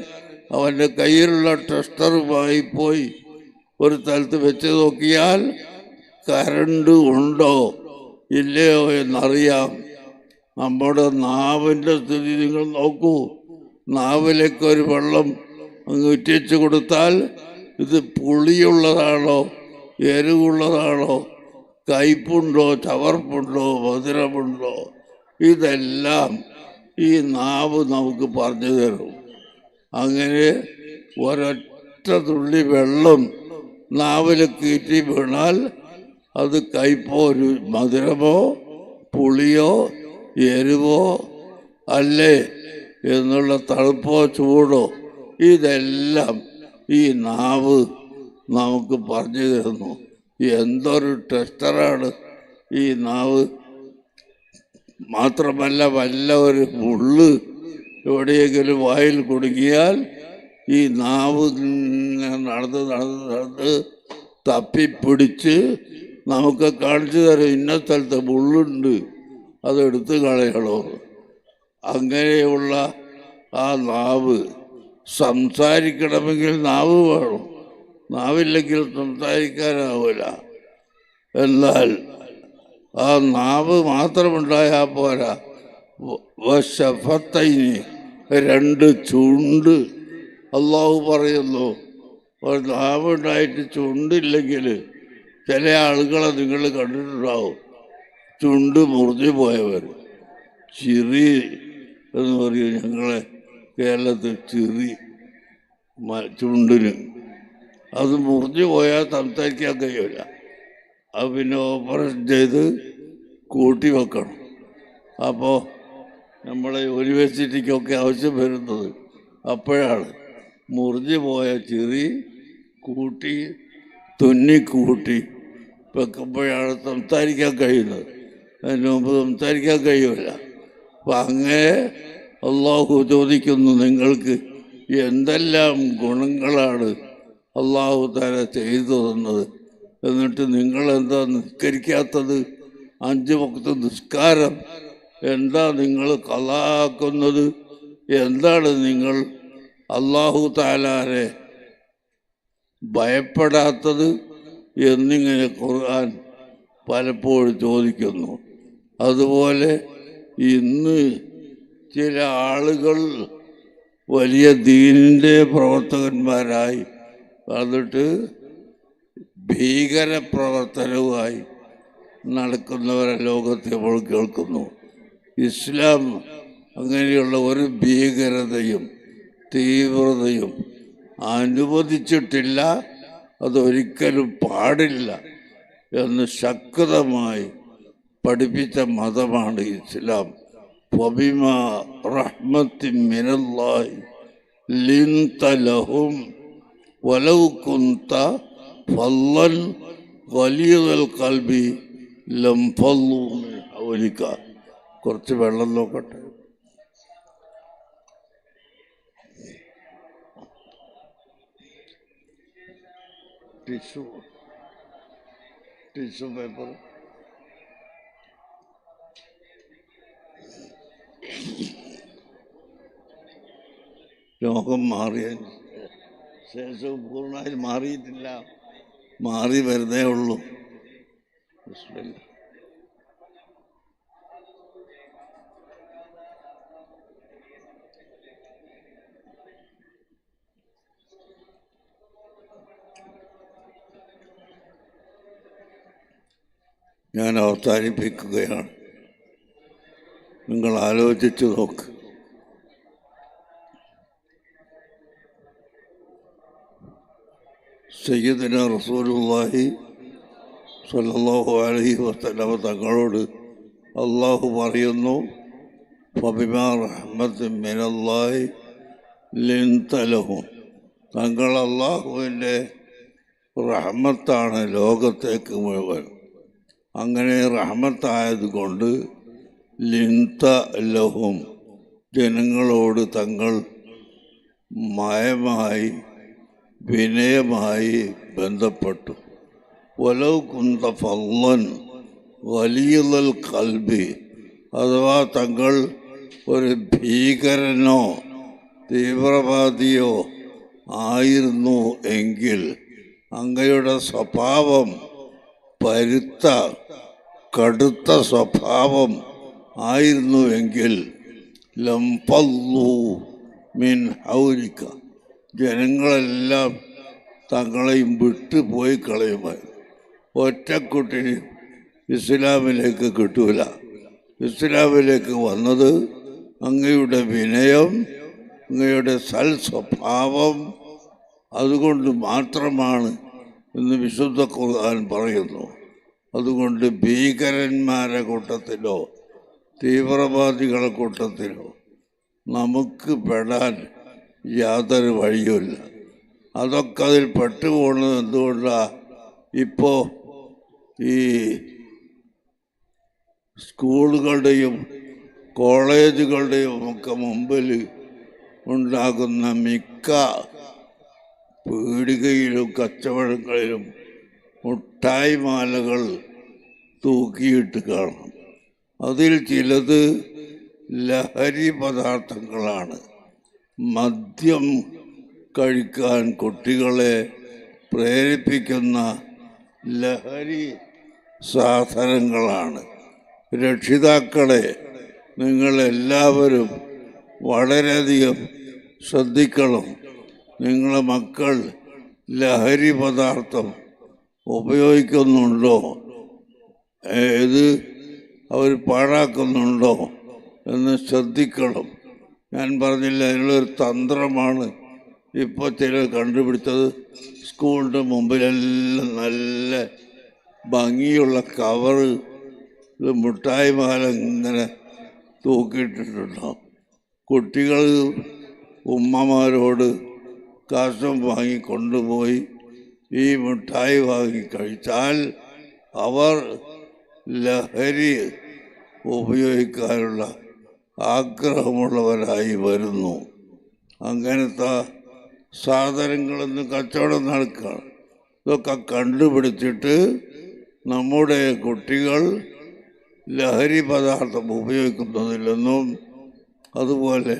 അവൻ്റെ കയ്യിലുള്ള ടെസ്റ്ററുമായി പോയി ഒരു സ്ഥലത്ത് വെച്ച് നോക്കിയാൽ കറണ്ട് ഉണ്ടോ ഇല്ലയോ എന്നറിയാം. നമ്മുടെ നാവിൻ്റെ സ്ഥിതി നിങ്ങൾ നോക്കൂ. നാവിലേക്ക് ഒരു വെള്ളം അങ്ങ് ഇറ്റിച്ചു കൊടുത്താൽ ഇത് പുളിയുള്ളതാണോ എരിവുള്ളതാണോ, കയ്പുണ്ടോ ചവർപ്പുണ്ടോ മധുരമുണ്ടോ, ഇതെല്ലാം ഈ നാവ് നമുക്ക് പറഞ്ഞു തരും. അങ്ങനെ ഒരൊറ്റ തുള്ളി വെള്ളം നാവിൽ കീറ്റി വീണാൽ അത് കയ്പോ മധുരമോ പുളിയോ എരിവോ അല്ലേ എന്നുള്ള തണുപ്പോ ചൂടോ ഇതെല്ലാം ഈ നാവ് നമുക്ക് പറഞ്ഞു തരുന്നു. എന്തൊരു ടെസ്റ്ററാണ് ഈ നാവ്. മാത്രമല്ല, വല്ല ഒരു മുള്ള് എവിടെയെങ്കിലും വായിൽ കുടുങ്ങിയാൽ ഈ നാവ് നടന്ന് തപ്പിപ്പിടിച്ച് നമുക്ക് കാണിച്ചു തരും, ഇന്ന സ്ഥലത്ത് മുള്ളുണ്ട്, അതെടുത്ത് കളയണോ. അങ്ങനെയുള്ള ആ നാവ്, സംസാരിക്കണമെങ്കിൽ നാവ് വേണം, നാവില്ലെങ്കിൽ സംസാരിക്കാനാവില്ല. എന്നാൽ ആ നാവ് മാത്രമുണ്ടായാൽ പോരാ, വശഫത്തൈനി, രണ്ട് ചുണ്ട്. അള്ളാഹു പറയുന്നു, ഒരു നാവുണ്ടായിട്ട് ചുണ്ടില്ലെങ്കിൽ ചില ആളുകളെ നിങ്ങൾ കണ്ടിട്ടുണ്ടാവും, ചുണ്ട് മുറിഞ്ഞു പോയവർ. ചിറി എന്ന് പറയും ഞങ്ങളെ കേരളത്തിൽ, ചിറി ചുണ്ടിന്. അത് മുറിഞ്ഞു പോയാൽ സംസാരിക്കാൻ കഴിയില്ല. അത് പിന്നെ ഓപ്പറേഷൻ ചെയ്ത് കൂട്ടി വെക്കണം. അപ്പോൾ നമ്മളെ യൂണിവേഴ്സിറ്റിക്കൊക്കെ ആവശ്യം വരുന്നത് അപ്പോഴാണ്. മുറിഞ്ഞു പോയ ചിറി കൂട്ടി തുന്നിക്കൂട്ടി വെക്കുമ്പോഴാണ് സംസാരിക്കാൻ കഴിയുന്നത്. അതിന് മുമ്പ് സംസാരിക്കാൻ കഴിയില്ല. അപ്പം അങ്ങനെ അള്ളാഹു ചോദിക്കുന്നു, നിങ്ങൾക്ക് എന്തെല്ലാം ഗുണങ്ങളാണ് അള്ളാഹു തആല ചെയ്തു തന്നത്, എന്നിട്ട് നിങ്ങളെന്താ നിസ്കരിക്കാത്തത്? 5 വക്ത് നിസ്കാരം എന്താ നിങ്ങൾ ഖളാക്കുന്നത്? എന്താണ് നിങ്ങൾ അള്ളാഹു തആലയെ ഭയപ്പെടാത്തത് എന്നിങ്ങനെ ഖുർആൻ പലപ്പോഴും ചോദിക്കുന്നു. അതുപോലെ ഇന്ന് ചില ആളുകൾ വലിയ ദീനിൻ്റെ പ്രവർത്തകന്മാരായി എന്നിട്ട് ഭീകരപ്രവർത്തനവുമായി നടക്കുന്നവരെ ലോകത്ത് നമ്മൾ കേൾക്കുന്നു. ഇസ്ലാം അങ്ങനെയുള്ള ഒരു ഭീകരതയും തീവ്രതയും അനുവദിച്ചിട്ടില്ല, അതൊരിക്കലും പാടില്ല എന്ന് ശക്തമായി പഠിപ്പിച്ച മതമാണ് ഇസ്ലാം. ഫബിമാ റഹ്മത്തിൻ മിനല്ലാഹി ലിൻത ലഹും വലൗ കുൻത ഫല്ലൻ ഗലീദൽ ഖൽബി ലംഫല്ലു മിൻ ഹൗലിക. കുറച്ച് വെള്ളം നോക്കട്ടെ. Tissue paper. രോഗം മാറിയ ശേഷം പൂർണ്ണമായി മാറിയിട്ടില്ല, മാറി വരുന്നേ ഉള്ളൂ. ഞാൻ അവസാനിപ്പിക്കുകയാണ്. നിങ്ങൾ ആലോചിച്ചു നോക്ക്. സയ്യിദുനാ റസൂലുള്ളാഹി സ്വല്ലല്ലാഹു അലൈഹി വസല്ലമ തങ്ങളോട് അള്ളാഹു പറയുന്നു, ഫബിമാ റഹ്മത്തിൻ മിനല്ലാഹി ലിൻത ലഹും. തങ്ങൾ അള്ളാഹുവിൻ്റെ റഹ്മത്താണ് ലോകത്തേക്ക് മുഴുവൻ. അങ്ങനെ റഹ്മത്തായതുകൊണ്ട് ലിൻത ലഹും, ജനങ്ങളോട് തങ്ങൾ മയമായി വിനയമായി ബന്ധപ്പെട്ടു. വലൗ കുന്ത ഫള്ളൻ ഗലീദൽ ഖൽബി, അഥവാ തങ്ങൾ ഒരു ഭീകരനോ തീവ്രവാദിയോ ആയിരുന്നു എങ്കിൽ, അങ്ങയുടെ സ്വഭാവം പരുത്ത കടുത്ത സ്വഭാവം ആയിരുന്നുവെങ്കിൽ ലംഫല്ലു മിൻ ഹൗലിക, ജനങ്ങളെല്ലാം തങ്ങളെയും വിട്ടുപോയി കളയുമായി. ഒറ്റക്കുട്ടിന് ഇസ്ലാമിലേക്ക് കിട്ടൂല. ഇസ്ലാമിലേക്ക് വന്നത് അങ്ങയുടെ വിനയം, അങ്ങയുടെ സൽ സ്വഭാവം അതുകൊണ്ട് മാത്രമാണ് എന്ന് വിശുദ്ധ ഖുർആൻ പറയുന്നു. അതുകൊണ്ട് ഭീകരന്മാരുടെ കൂട്ടത്തിലോ തീവ്രവാദികളുടെ കൂട്ടത്തിലോ നമുക്ക് പെടാൻ യാതൊരു വഴിയുമില്ല. അതൊക്കെ അതിൽ പെട്ടുപോകുന്നത് എന്തുകൊണ്ടാണ്? ഇപ്പോൾ ഈ സ്കൂളുകളുടെയും കോളേജുകളുടെയും ഒക്കെ മുമ്പിൽ ഉണ്ടാകുന്ന മിക്ക പീടികയിലും കച്ചവടങ്ങളിലും മുട്ടായി മാലകൾ തൂക്കിയിട്ട് കാണാം. അതിൽ ചിലത് ലഹരി പദാർത്ഥങ്ങളാണ്. മദ്യം കഴിക്കാൻ കുട്ടികളെ പ്രേരിപ്പിക്കുന്ന ലഹരി സാധനങ്ങളാണ്. രക്ഷിതാക്കളെ, നിങ്ങളെല്ലാവരും വളരെയധികം ശ്രദ്ധിക്കണം. നിങ്ങളെ മക്കൾ ലഹരി പദാർത്ഥം ഉപയോഗിക്കുന്നുണ്ടോ, ഇത് അവർ പാഴാക്കുന്നുണ്ടോ എന്ന് ശ്രദ്ധിക്കണം. ഞാൻ പറഞ്ഞില്ല, അതിനുള്ളൊരു തന്ത്രമാണ് ഇപ്പോൾ ചിലർ കണ്ടുപിടിച്ചത്. സ്കൂളിൻ്റെ മുമ്പിലെല്ലാം നല്ല ഭംഗിയുള്ള കവറ് മുട്ടായി മാല ഇങ്ങനെ തൂക്കിയിട്ടിട്ടുണ്ടാവും. കുട്ടികൾ ഉമ്മമാരോട് കാശും വാങ്ങി കൊണ്ടുപോയി ഈ മിഠായി വാങ്ങി കഴിച്ചാൽ അവർ ലഹരി ഉപയോഗിക്കാനുള്ള ആഗ്രഹമുള്ളവരായി വരുന്നു. അങ്ങനത്തെ സാധനങ്ങളൊന്നും കച്ചവടം നടക്കുകയാണ്. ഇതൊക്കെ കണ്ടുപിടിച്ചിട്ട് നമ്മുടെ കുട്ടികൾ ലഹരി പദാർത്ഥം ഉപയോഗിക്കുന്നതില്ലെന്നും, അതുപോലെ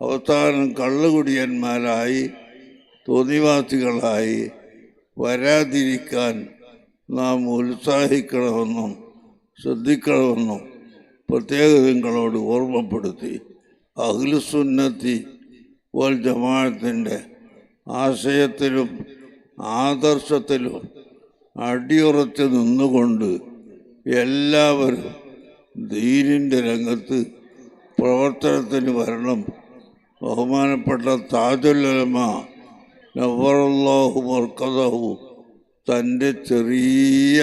അവസാനം കള്ളുകുടിയന്മാരായി തോന്നിവാസികളായി വരാതിരിക്കാൻ നാം ഉത്സാഹിക്കണമെന്നും ശ്രദ്ധിക്കണമെന്നും പ്രത്യേക നിങ്ങളോട് ഓർമ്മപ്പെടുത്തി. അഹ്ലുസുന്നത്തി വൽ ജമാഅത്തിൻ്റെ ആശയത്തിലും ആദർശത്തിലും അടിയുറച്ച് നിന്നുകൊണ്ട് എല്ലാവരും ദീനിൻ്റെ രംഗത്ത് പ്രവർത്തനത്തിന് വരണം. ബഹുമാനപ്പെട്ട താജുൽ ഉലമ നവ്വറല്ലാഹു മർക്കദഹു തൻ്റെ ചെറിയ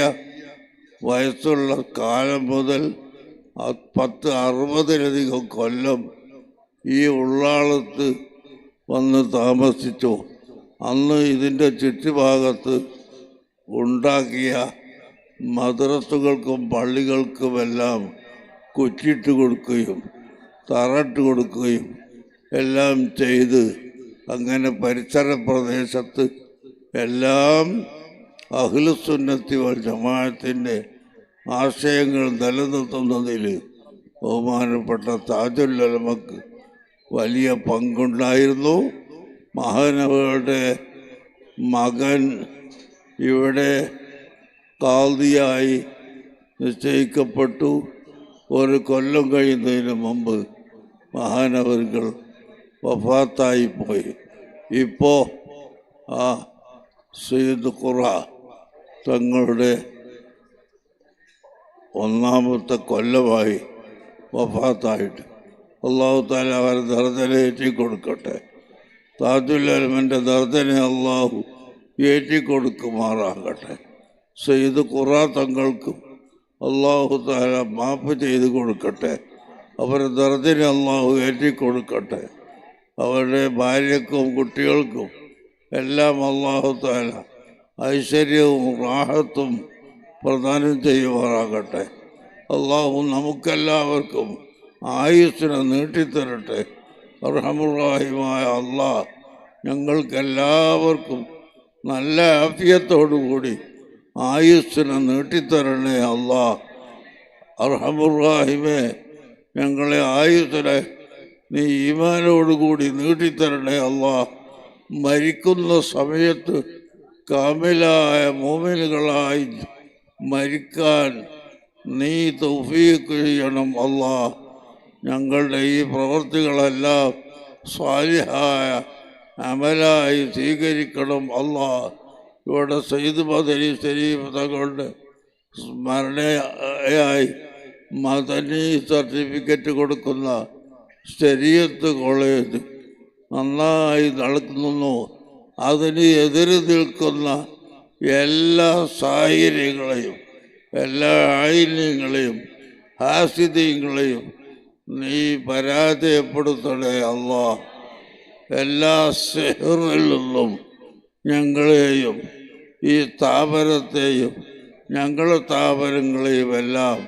വയസ്സുള്ള കാലം മുതൽ 60-60 കൊല്ലം ഈ ഉള്ളാളത്ത് വന്ന് താമസിച്ചു. അന്ന് ഇതിൻ്റെ ചുറ്റുഭാഗത്ത് ഉണ്ടാക്കിയ മദ്രസകൾക്കും പള്ളികൾക്കുമെല്ലാം കുറ്റിട്ട് കൊടുക്കുകയും തറട്ട് കൊടുക്കുകയും എല്ലാം ചെയ്ത് അങ്ങനെ പരിസര പ്രദേശത്ത് എല്ലാം അഹ്ലുസുന്നത്തി വൽ ജമാഅത്തിൻ്റെ ആശയങ്ങൾ നിലനിർത്തുന്നതിൽ ബഹുമാനപ്പെട്ട താജുൽ ഉലമക്ക് വലിയ പങ്കുണ്ടായിരുന്നു. മഹാനവരുടെ മകൻ ഇവിടെ ഖാദിയായി നിശ്ചയിക്കപ്പെട്ടു. ഒരു കൊല്ലം കഴിയുന്നതിന് മുമ്പ് മഹാനവറുകൾ വഫാത്തായി പോയി. ഇപ്പോൾ ആ സയ്യിദ് ഖുറ തങ്ങളുടെ ഒന്നാമത്തെ കൊല്ലമായി വഫാത്തായിട്ട്. അള്ളാഹു താല അവരെ ദർദനെ ഏറ്റിക്കൊടുക്കട്ടെ. താജുല്ലമൻ്റെ ദർദനെ അള്ളാഹു ഏറ്റിക്കൊടുക്കുമാറാകട്ടെ. സയ്യിദ് ഖുറാ തങ്ങൾക്കും അള്ളാഹു താല മാപ്പ് ചെയ്ത് കൊടുക്കട്ടെ. അവരുടെ ദർദനെ അള്ളാഹു ഏറ്റിക്കൊടുക്കട്ടെ. അവരുടെ ഭാര്യക്കും കുട്ടികൾക്കും എല്ലാം അള്ളാഹു താല ഐശ്വര്യവും റാഹത്തും പ്രദാനം ചെയ്യുമാറാകട്ടെ. അള്ളാഹു നമുക്കെല്ലാവർക്കും ആയുസ്സിനെ നീട്ടിത്തരട്ടെ. അർഹമുർ-റഹീമായ അള്ളാഹ് ഞങ്ങൾക്കെല്ലാവർക്കും നല്ല ആഫിയത്തോടുകൂടി ആയുസ്സിനെ നീട്ടിത്തരണേ അള്ളാഹ്. അർഹമുർ-റഹീമേ, ഞങ്ങളെ ആയുസ്സിനെ നീ ഈമാനോടുകൂടി നീട്ടിത്തരണേ അള്ളാഹ്. മരിക്കുന്ന സമയത്ത് കാമിലായ മോമിനുകളായി മരിക്കാൻ നീ തൗഫീഖ് ചെയ്യണം അള്ളാഹ്. ഞങ്ങളുടെ ഈ പ്രവൃത്തികളെല്ലാം സ്വാലിഹായ അമലായി സ്വീകരിക്കണം അള്ളാഹ്. ഇവിടെ സയ്യിദ് മദനി ശരീഫ് തങ്ങളുടെ സ്മരണയായി മദനി സർട്ടിഫിക്കറ്റ് കൊടുക്കുന്ന ശരീഅത്ത് കോളേജ് നന്നായി നടക്കുന്നു. അതിന് എതിര് നിൽക്കുന്ന എല്ലാ സാഹചര്യങ്ങളെയും എല്ലാ ആയില്യങ്ങളെയും ഹാസിദ്യങ്ങളെയും നീ പരാജയപ്പെടുത്തണേ അല്ലാഹ്. എല്ലാ സിഹ്റിൽ നിന്നും ഞങ്ങളെയും ഈ സ്ഥാപനത്തെയും ഞങ്ങളുടെ സ്ഥാപനങ്ങളെയും എല്ലാം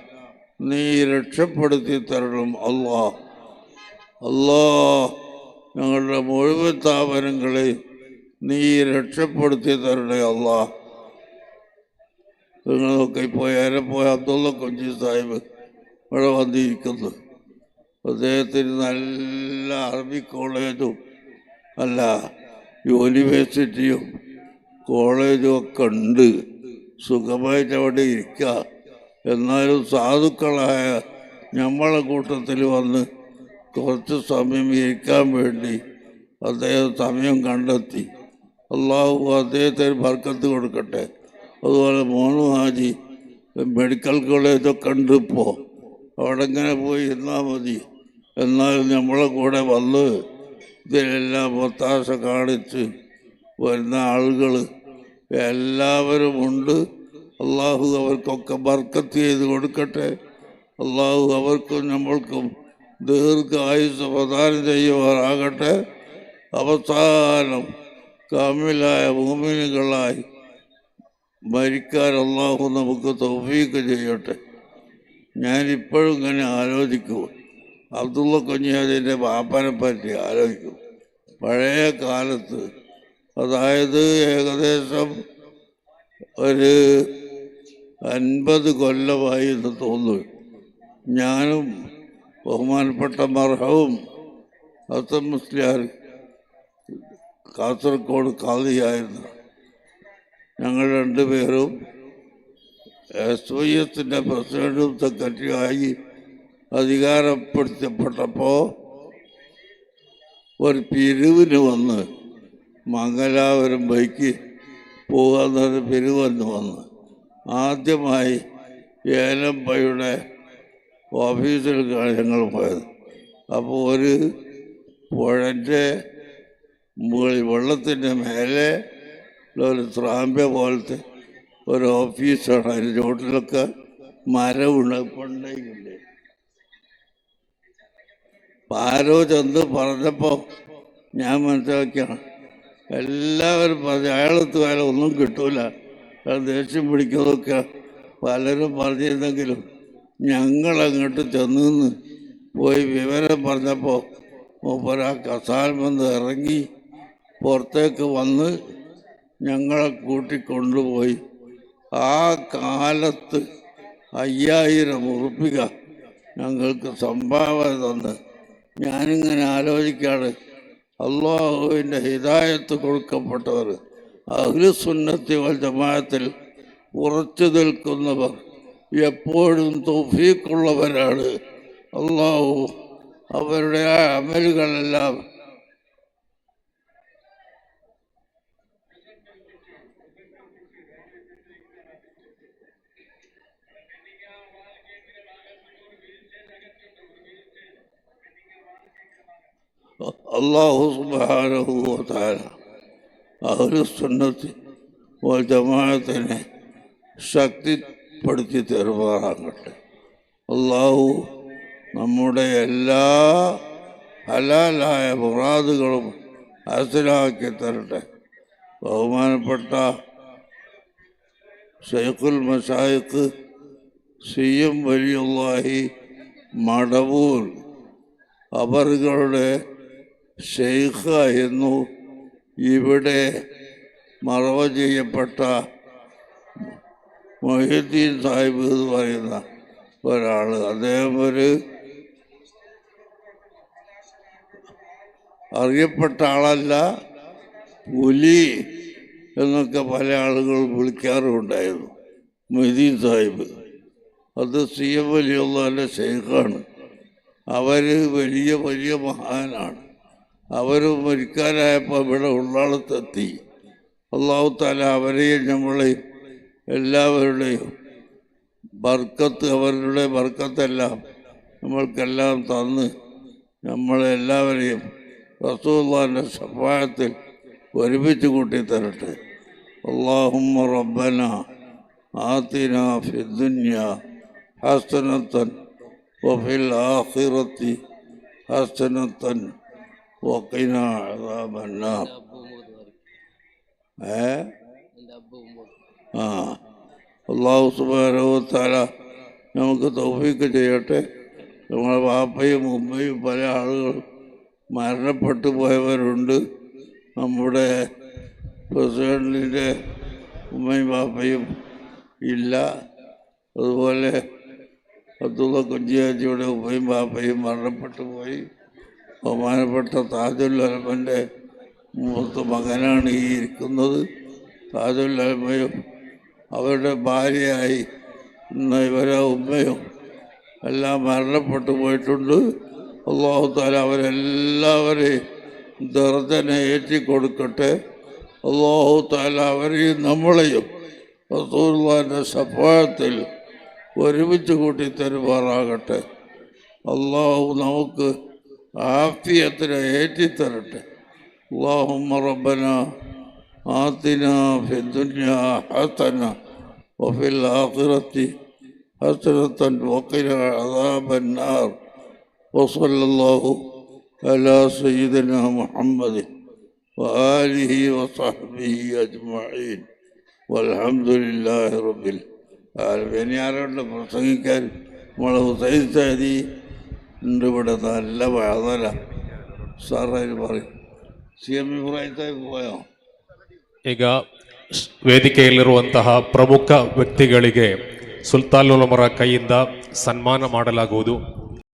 നീ രക്ഷപ്പെടുത്തി തരണം അല്ലാഹ്. അല്ലാഹ്, ഞങ്ങളുടെ മുഴുവൻ സ്ഥാപനങ്ങളെയും നീ രക്ഷപ്പെടുത്തി തരണേ അല്ലാഹ്. നിങ്ങളൊക്കെ ഇപ്പോൾ ഏറെപ്പോയ അബ്ദുള്ള കുഞ്ഞി സാഹിബ് ഇവിടെ വന്നിരിക്കുന്നു. അദ്ദേഹത്തിന് നല്ല അറബി കോളേജും അല്ല യൂണിവേഴ്സിറ്റിയും കോളേജും ഒക്കെ ഉണ്ട്. സുഖമായിട്ട് അവിടെ ഇരിക്കുക. എന്നാലും സാധുക്കളായ നമ്മളെ കൂട്ടത്തിൽ വന്ന് കുറച്ച് സമയം ഇരിക്കാൻ വേണ്ടി അദ്ദേഹം സമയം കണ്ടെത്തി. അള്ളാഹു അദ്ദേഹത്തിന് ബർക്കത്ത് കൊടുക്കട്ടെ. അതുപോലെ മോനു ഹാജി മെഡിക്കൽ കോളേജൊക്കെ ഉണ്ട്. ഇപ്പോൾ അവിടെ ഇങ്ങനെ പോയി ഇരുന്നാൽ മതി. എന്നാലും നമ്മളെ കൂടെ വന്ന് ഇതിലെല്ലാം ഒത്താശ കാണിച്ച് വരുന്ന ആളുകൾ എല്ലാവരും ഉണ്ട്. അള്ളാഹു അവർക്കൊക്കെ ബർക്കത്ത് ചെയ്ത് കൊടുക്കട്ടെ. അള്ളാഹു അവർക്കും നമ്മൾക്കും ദീർഘായുസ് പ്രദാനം ചെയ്യുവാറാകട്ടെ. അവസാനം കാമിലായ മുഅ്മിനുകളായി മരിക്കാൻ അള്ളാഹു നമുക്ക് തൗഫീഖ് ചെയ്യട്ടെ. ഞാനിപ്പോഴും ഇങ്ങനെ ആലോചിക്കും, അബ്ദുള്ള കുഞ്ഞിയാദിൻ്റെ ബാപ്പനെ പറ്റി ആലോചിക്കും. പഴയ കാലത്ത്, അതായത് ഏകദേശം ഒരു 50 കൊല്ലമായി എന്ന് തോന്നുന്നു, ഞാനും ബഹുമാനപ്പെട്ട മർഹവും ഹസൻ മുസ്ലിയാർ കാസർഗോഡ് ഖാദിയായിരുന്നു. ഞങ്ങൾ രണ്ടുപേരും SYS പ്രസിഡന്റും സെക്രട്ടറിയായി അധികാരപ്പെടുത്തപ്പെട്ടപ്പോൾ ഒരു പിരിവിന് വന്ന് മംഗലാപുരം ബൈക്ക് പോകാന്നൊരു പിരിവെന്ന് വന്ന് ആദ്യമായി ഏലമ്പയുടെ ഓഫീസിലേക്കാണ് ഞങ്ങൾ പോയത്. അപ്പോൾ ഒരു പുഴൻ്റെ മുകളിൽ വെള്ളത്തിൻ്റെ മേലെ ഒരു ത്രാമ്പ്യ പോലത്തെ ഒരു ഓഫീസാണ്. അതിൻ്റെ ചോട്ടിലൊക്കെ മരമുണ്ട്. പണ്ടേക്കില്ലേ ആരോ ചെന്ന് പറഞ്ഞപ്പോൾ ഞാൻ മനസ്സിലാക്കിയാണ്. എല്ലാവരും പറഞ്ഞു അയാളത്ത് വേറെ ഒന്നും കിട്ടൂല, അയാൾ ദേഷ്യം പിടിക്കുന്നതൊക്കെ പലരും പറഞ്ഞിരുന്നെങ്കിലും ഞങ്ങളങ്ങോട്ട് ചെന്ന് പോയി വിവരം പറഞ്ഞപ്പോൾ മൂപ്പരാ കസാൽ വന്ന് ഇറങ്ങി പുറത്തേക്ക് വന്ന് ഞങ്ങളെ കൂട്ടിക്കൊണ്ടുപോയി. ആ കാലത്ത് 5000 ഉറുപ്പിക ഞങ്ങൾക്ക് സംഭാവന തന്ന്. ഞാനിങ്ങനെ ആലോചിക്കാണ്, അള്ളാഹുവിൻ്റെ ഹിദായത്ത് കൊടുക്കപ്പെട്ടവർ, അഹ്ലുസുന്നത്തി വൽ ജമാഅത്തിൽ ഉറച്ചു നിൽക്കുന്നവർ എപ്പോഴും തൗഫീഖുള്ളവരാണ്. അള്ളാഹു അവരുടെ ആ അമലുകളെല്ലാം അല്ലാഹു സുബ്ഹാനഹു വ തആല അഹ്ലുസുന്നത്തി വൽ ജമാഅത്തിനെ ശക്തിപ്പെടുത്തി തരുമാറാകട്ടെ. അല്ലാഹു നമ്മുടെ എല്ലാ ഹലാലായ മുറാദുകളും ഹാസിലാക്കി തരട്ടെ. ബഹുമാനപ്പെട്ട ശൈഖുൽ മശായിഖ് CM വലിയുള്ളാഹി മടവൂർ അവരുടെ ഷെയ്ഖായിരുന്നു ഇവിടെ മറവ ചെയ്യപ്പെട്ട മൊഹീദ്ദീൻ സാഹിബ് എന്ന് പറയുന്ന ഒരാൾ. അദ്ദേഹം ഒരു അറിയപ്പെട്ട ആളല്ല, പുലി എന്നൊക്കെ പല ആളുകൾ വിളിക്കാറുണ്ടായിരുന്നു മൊഹീദ്ദീൻ സാഹിബ്. അത് CM വലിയുള്ളാഹിൻ്റെ ഷെയ്ഖാണ്. അവർ വലിയ വലിയ മഹാനാണ്. അവർ മരിക്കാനായപ്പോൾ ഇവിടെ ഉള്ളാളത്തെത്തി. അല്ലാഹു തആല അവരെയും നമ്മളെയും എല്ലാവരുടെയും ബർക്കത്ത്, അവരുടെ ബർക്കത്തെല്ലാം നമ്മൾക്കെല്ലാം തന്ന് നമ്മളെല്ലാവരെയും റസൂലുള്ളാഹിൻ്റെ ശഫാഅത്തിൽ ഒരുമിച്ച് കൂട്ടി തരട്ടെ. അല്ലാഹുമ്മ റബ്ബന ആതിനാ ഫിദ്ദുനിയ ഹസനത്തൻ വഫിൽ ആഖിറതി ഹസനത്തൻ വഖിനാ അദാബന്നാർ. അല്ലാഹു സുബ്ഹാനഹു വ തആല നമുക്ക് തൗഫീഖ് ചെയ്യട്ടെ. നമ്മളെ വാപ്പയും ഉമ്മയും പല ആളുകൾ മരണപ്പെട്ടു പോയവരുണ്ട്. നമ്മുടെ പ്രസിഡന്റിൻ്റെ ഉമ്മയും വാപ്പയും ഇല്ല. അതുപോലെ അബ്ദുള്ള കുഞ്ചിയാജിയുടെ ഉമ്മയും വാപ്പയും മരണപ്പെട്ടു പോയി. ബഹുമാനപ്പെട്ട താജുൽ ഉലമൻ്റെ മൂത്ത മകനാണ് ഈ ഇരിക്കുന്നത്. താജുൽ ഉലമയും അവരുടെ ഭാര്യയായി ഇന്ന് ഇവരെ ഉമ്മയും എല്ലാം മരണപ്പെട്ടു പോയിട്ടുണ്ട്. അല്ലാഹു തആല അവരെല്ലാവരെയും ദർജനെ ഏറ്റിക്കൊടുക്കട്ടെ. അല്ലാഹു തആല അവരെയും നമ്മളെയും റസൂലുള്ളാഹിൻ്റെ ശഫാഅത്തിൽ ഒരുമിച്ച് കൂട്ടി തരുമാറാകട്ടെ. അല്ലാഹു നമുക്ക് ആഫിയത്തിനെ ഏറ്റിത്തരട്ടെ. അല്ലാഹുമ്മ റബ്ബന ആതിനാ ഫിദ്ദുനിയ ഹസന വഫിൽ ആഖിറതി ഹസനത്തൻ വഖിനാ അദാബന്നാർ. വസല്ലല്ലാഹു അലാ സയ്യിദിനാ മുഹമ്മദിൻ വആലിഹി വസഹ്ബിഹി അജ്മഈൻ വൽഹംദുലില്ലാഹി റബ്ബിൽ ആലമീൻ. ഇനി ആരുണ്ട് പ്രസംഗിക്കാൻ? നമ്മളെ ഹുസൈൻ സാദി ഉണ്ട് ഇവിടെ. നല്ല വാതല സാറായി പറയും. CM ഇബ്രാഹിം സാഹിബ് പോയോ? ಈಗ ವೇದಿಕೆಯಲ್ಲಿರುವಂತಹ ಪ್ರಮುಖ ವ್ಯಕ್ತಿಗಳಿಗೆ ಸುಲ್ತಾನ್ ಉಲಮರ ಕೈಯಿಂದ ಸನ್ಮಾನ ಮಾಡಲಾಗುವುದು.